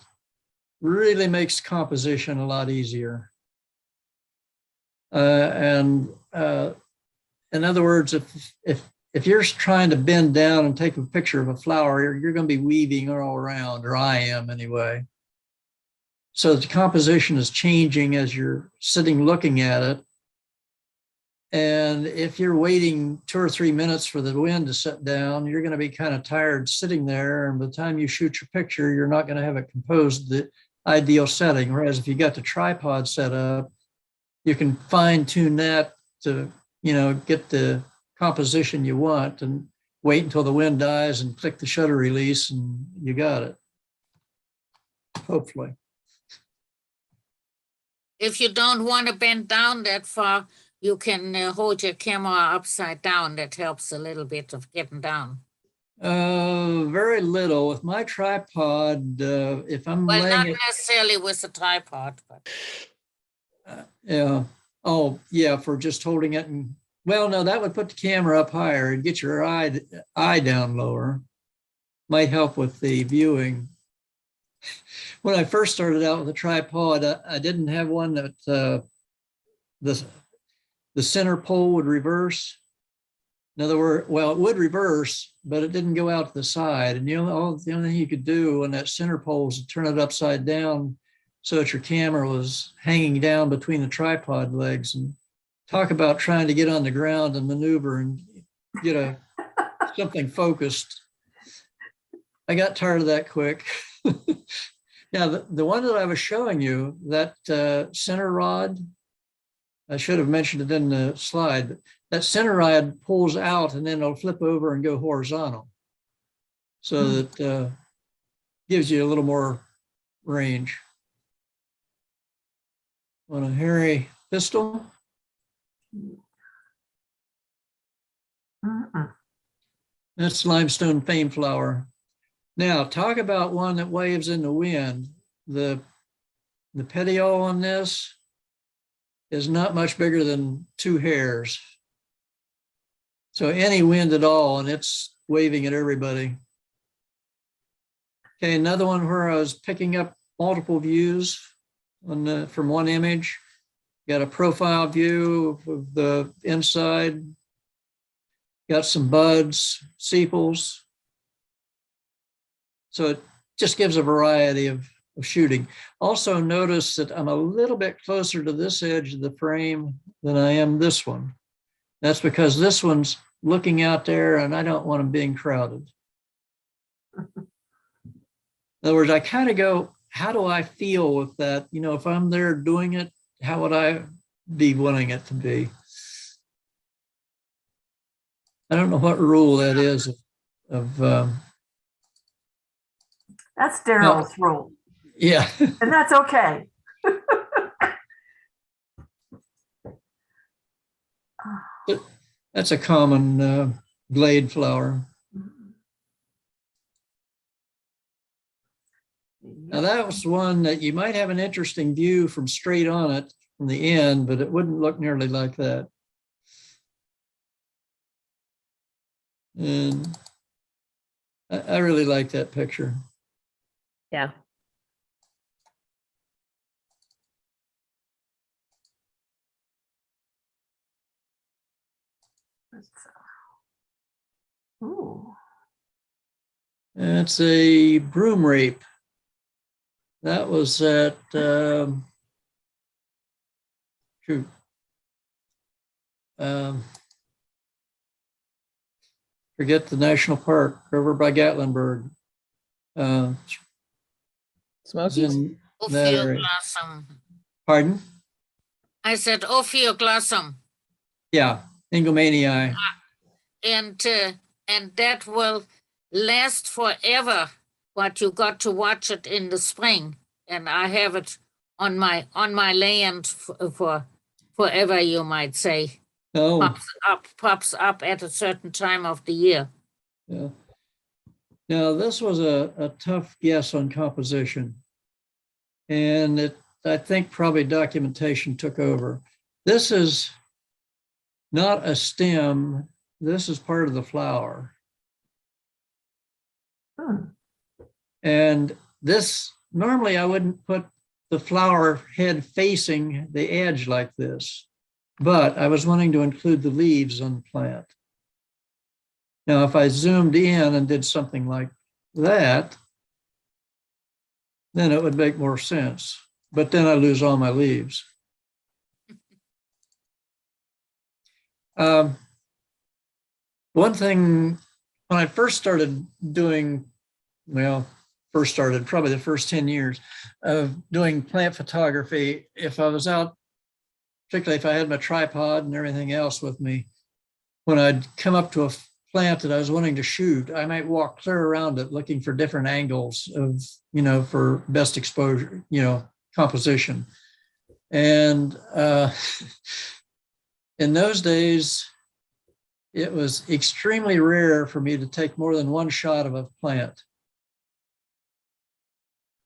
really makes composition a lot easier. In other words, if you're trying to bend down and take a picture of a flower, you're going to be weaving all around, or I am anyway. So the composition is changing as you're sitting looking at it. And if you're waiting 2 or 3 minutes for the wind to set down, you're going to be kind of tired sitting there. And by the time you shoot your picture, you're not going to have it composed the ideal setting. Whereas if you got the tripod set up, you can fine tune that to, get the composition you want and wait until the wind dies and click the shutter release and you got it. Hopefully. If you don't want to bend down that far, you can hold your camera upside down. That helps a little bit of getting down. Very little with my tripod. If I'm Well, not laying it, necessarily with a tripod, but yeah. Oh, yeah, for just holding it. And well, no, that would put the camera up higher and get your eye down lower. Might help with the viewing. When I first started out with a tripod, I didn't have one that the center pole would reverse. In other words, well, it would reverse, but it didn't go out to the side. And the only thing you could do on that center pole was to turn it upside down so that your camera was hanging down between the tripod legs. And talk about trying to get on the ground and maneuver and get something focused. I got tired of that quick. Now, the one that I was showing you, that center rod, I should have mentioned it in the slide, but that center rod pulls out and then it'll flip over and go horizontal. So that gives you a little more range. On a hairy pistol. That's limestone fame flower. Now, talk about one that waves in the wind. The petiole on this is not much bigger than 2 hairs. So any wind at all, and it's waving at everybody. Okay, another one where I was picking up multiple views from one image. Got a profile view of the inside. Got some buds, sepals. So it just gives a variety of shooting. Also notice that I'm a little bit closer to this edge of the frame than I am this one. That's because this one's looking out there and I don't want them being crowded. In other words, I kind of go, how do I feel with that? If I'm there doing it, how would I be wanting it to be? I don't know what rule that is of That's Darel's rule, yeah. and that's okay. That's a common glade flower. Now that was one that you might have an interesting view from straight on it from the end, but it wouldn't look nearly like that. And I really like that picture. Yeah. Ooh. It's a broom rape. That was at forget the national park over by Gatlinburg. Smokies? That area. Ophioglossum. Pardon? I said Ophioglossum. Yeah, Engelmanii. And that will last forever, but you got to watch it in the spring. And I have it on my land for forever, you might say. Oh, Pops up at a certain time of the year. yeah. Now, this was a tough guess on composition. And I think probably documentation took over. This is not a stem. This is part of the flower. And this, normally I wouldn't put the flower head facing the edge like this, but I was wanting to include the leaves on the plant. Now, if I zoomed in and did something like that, then it would make more sense, but then I lose all my leaves. One thing, when I first started doing, well, first started probably the first 10 years of doing plant photography, if I was out, particularly if I had my tripod and everything else with me, when I'd come up to a plant that I was wanting to shoot, I might walk clear around it looking for different angles of, for best exposure, composition. And in those days, it was extremely rare for me to take more than one shot of a plant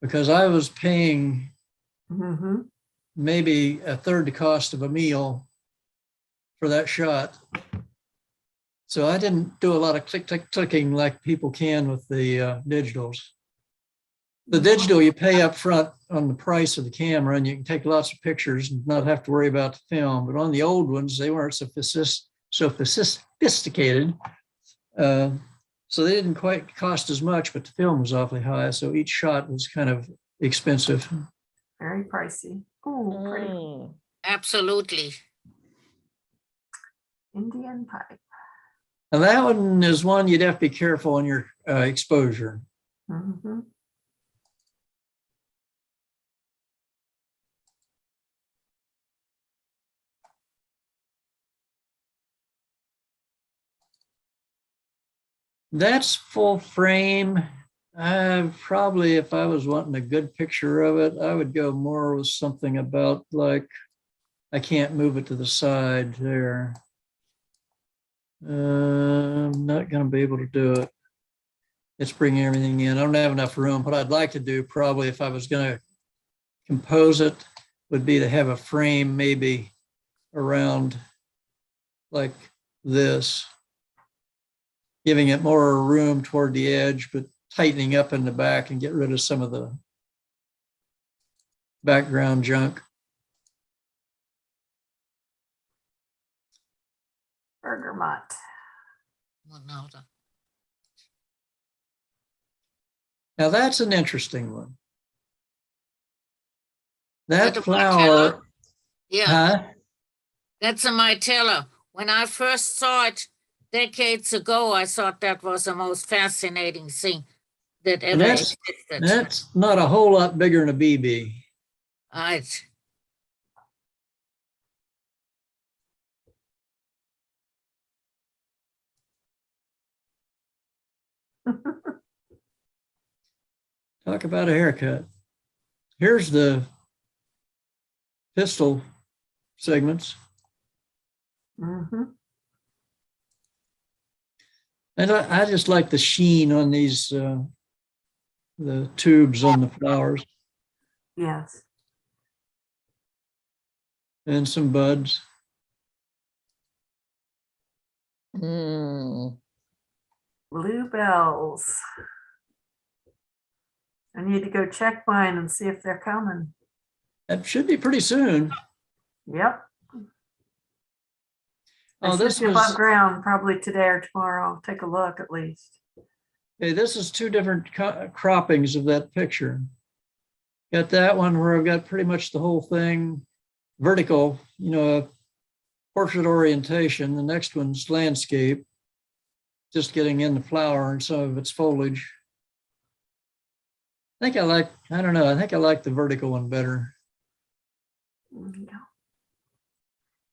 because I was paying maybe a third the cost of a meal for that shot. So I didn't do a lot of clicking like people can with the digitals. The digital you pay up front on the price of the camera and you can take lots of pictures and not have to worry about the film. But on the old ones, they weren't so sophisticated. So they didn't quite cost as much, but the film was awfully high. So each shot was kind of expensive. Very pricey. Oh, pretty Mm. Absolutely. Indian pipe. Now that one is one you'd have to be careful on your exposure. Mhm. That's full frame. Probably, if I was wanting a good picture of it, I would go more with something about like, I can't move it to the side there. I'm not going to be able to do it. It's bringing everything in. I don't have enough room. What I'd like to do probably if I was going to compose it would be to have a frame maybe around like this, giving it more room toward the edge, but tightening up in the back and get rid of some of the background junk. Bergamot. Well, no, Now that's an interesting one. That That's a flower, yeah, huh? that's a mitella. When I first saw it decades ago, I thought that was the most fascinating thing that And ever that's existed. not a whole lot bigger than a BB. Right. Talk about a haircut. Here's the pistil segments. Mhm. And I just like the sheen on these, the tubes on the flowers Yes. and some buds. Mm. Bluebells. I need to go check mine and see if they're coming. That should be pretty soon. Yep. They Oh, should this be was, above ground probably today or tomorrow. I'll take a look at least. okay, this is two different croppings of that picture. Got that one where I've got pretty much the whole thing vertical, portrait orientation. The next one's landscape, just getting in the flower and some of its foliage. I think I like the vertical one better. There we go.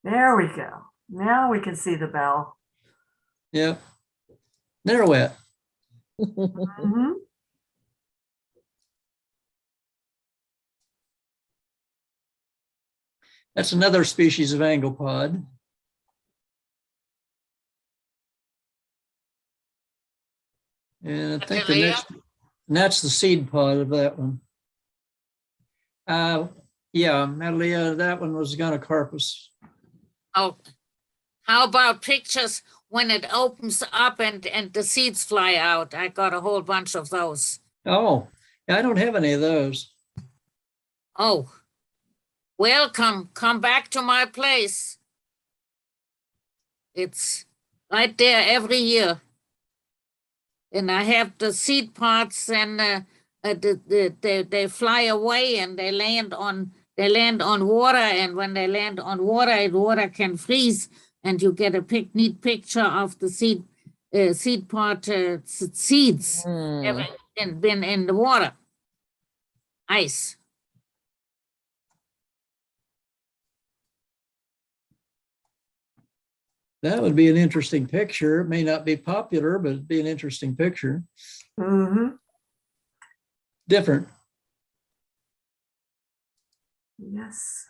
There we go. Now we can see the bell. Yep. They're wet. Mhm. That's another species of anglepod. And I think the next, and that's the seed pod of that one. Yeah, Medalia, that one was Gonocarpus. Oh, how about pictures when it opens up and the seeds fly out? I got a whole bunch of those. Oh, I don't have any of those. Oh, welcome. Come back to my place. It's right there every year. And I have the seed pods and they fly away and they land on water. And when they land on water, water can freeze and you get a neat picture of the seed pod seeds Hmm. having been in the water. Ice. That would be an interesting picture. It may not be popular, but it'd be an interesting picture. Mm-hmm. Different. Yes.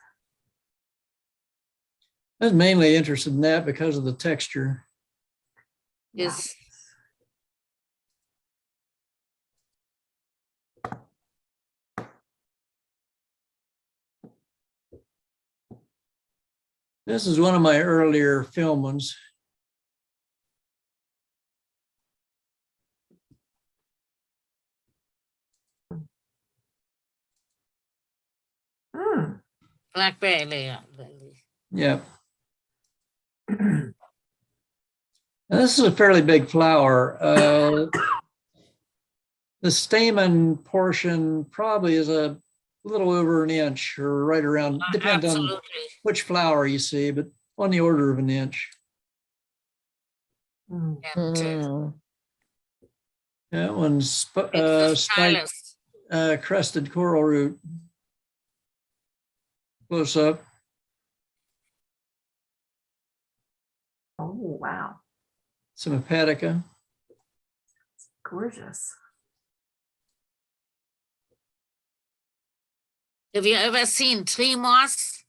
I was mainly interested in that because of the texture. Is This is one of my earlier film ones. Mm. blackberry. Yeah. Now, this is a fairly big flower. The stamen portion probably is a little over an inch or right around, depends on Absolutely. which flower you see, but on the order of an inch. Mm. And, Hmm. That one's it's the spiked stylus. crested coral root. Close up. Oh, wow. Some hepatica. Gorgeous. Have you ever seen tree moss?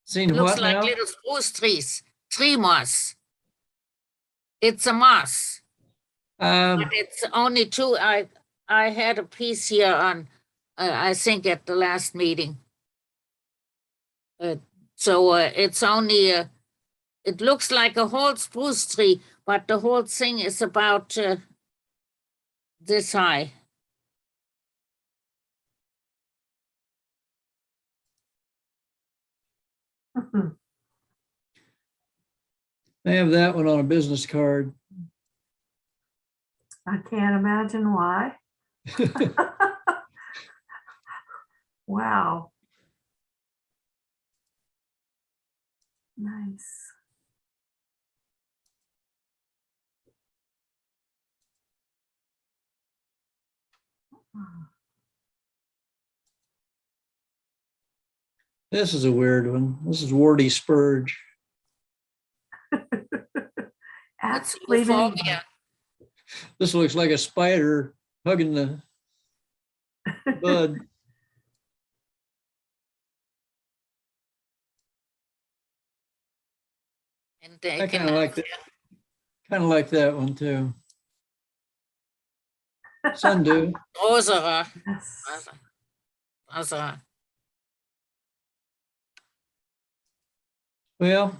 Seen Looks what like now? little spruce trees. Tree moss. It's a moss, but it's only two. I had a piece here on, I think at the last meeting. So it's only it looks like a whole spruce tree, but the whole thing is about this high. I have that one on a business card. I can't imagine why. Wow. Nice. This is a weird one. This is warty spurge. It's Absolutely. euphorbia. This looks like a spider hugging the bud. And they I can kind of like that. Kind of like that one too. Sundew. Rosa. Yes. Rosa. Well,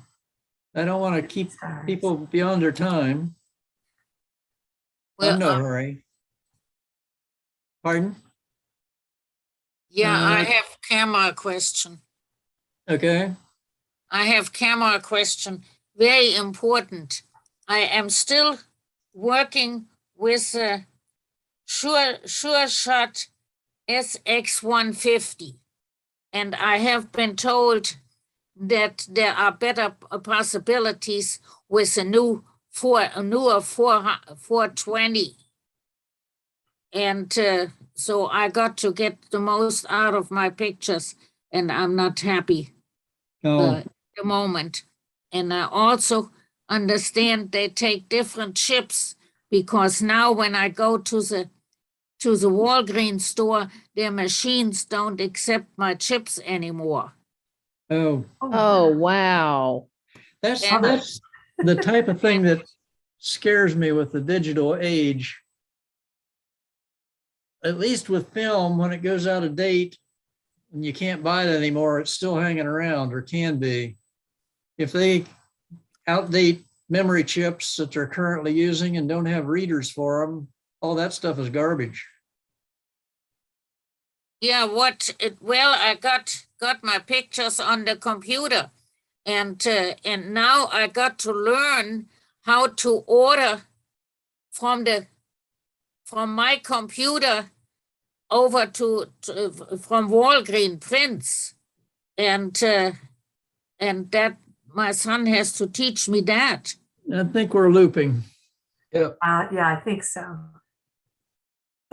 I don't want to keep Stars. people beyond their time. Well, I'm no hurry. Pardon? yeah, I Uh, have camera question. Okay. I have camera question. Very important. I am still working with a Sure Shot SX150, and I have been told that there are better possibilities with a newer 420. And so I got to get the most out of my pictures, and I'm not happy Oh, at the moment. And I also understand they take different chips, because now when I go to the Walgreens store, their machines don't accept my chips anymore. oh, Oh, wow. that's And- the type of thing that scares me with the digital age. At least with film, when it goes out of date and you can't buy it anymore, it's still hanging around or can be. If they outdate memory chips that they're currently using and don't have readers for them, all that stuff is garbage. Yeah, I got my pictures on the computer, and now I got to learn how to order from my computer over to from Walgreens prints, and And that, my son has to teach me that. I think we're looping. Yep. Yeah, I think so.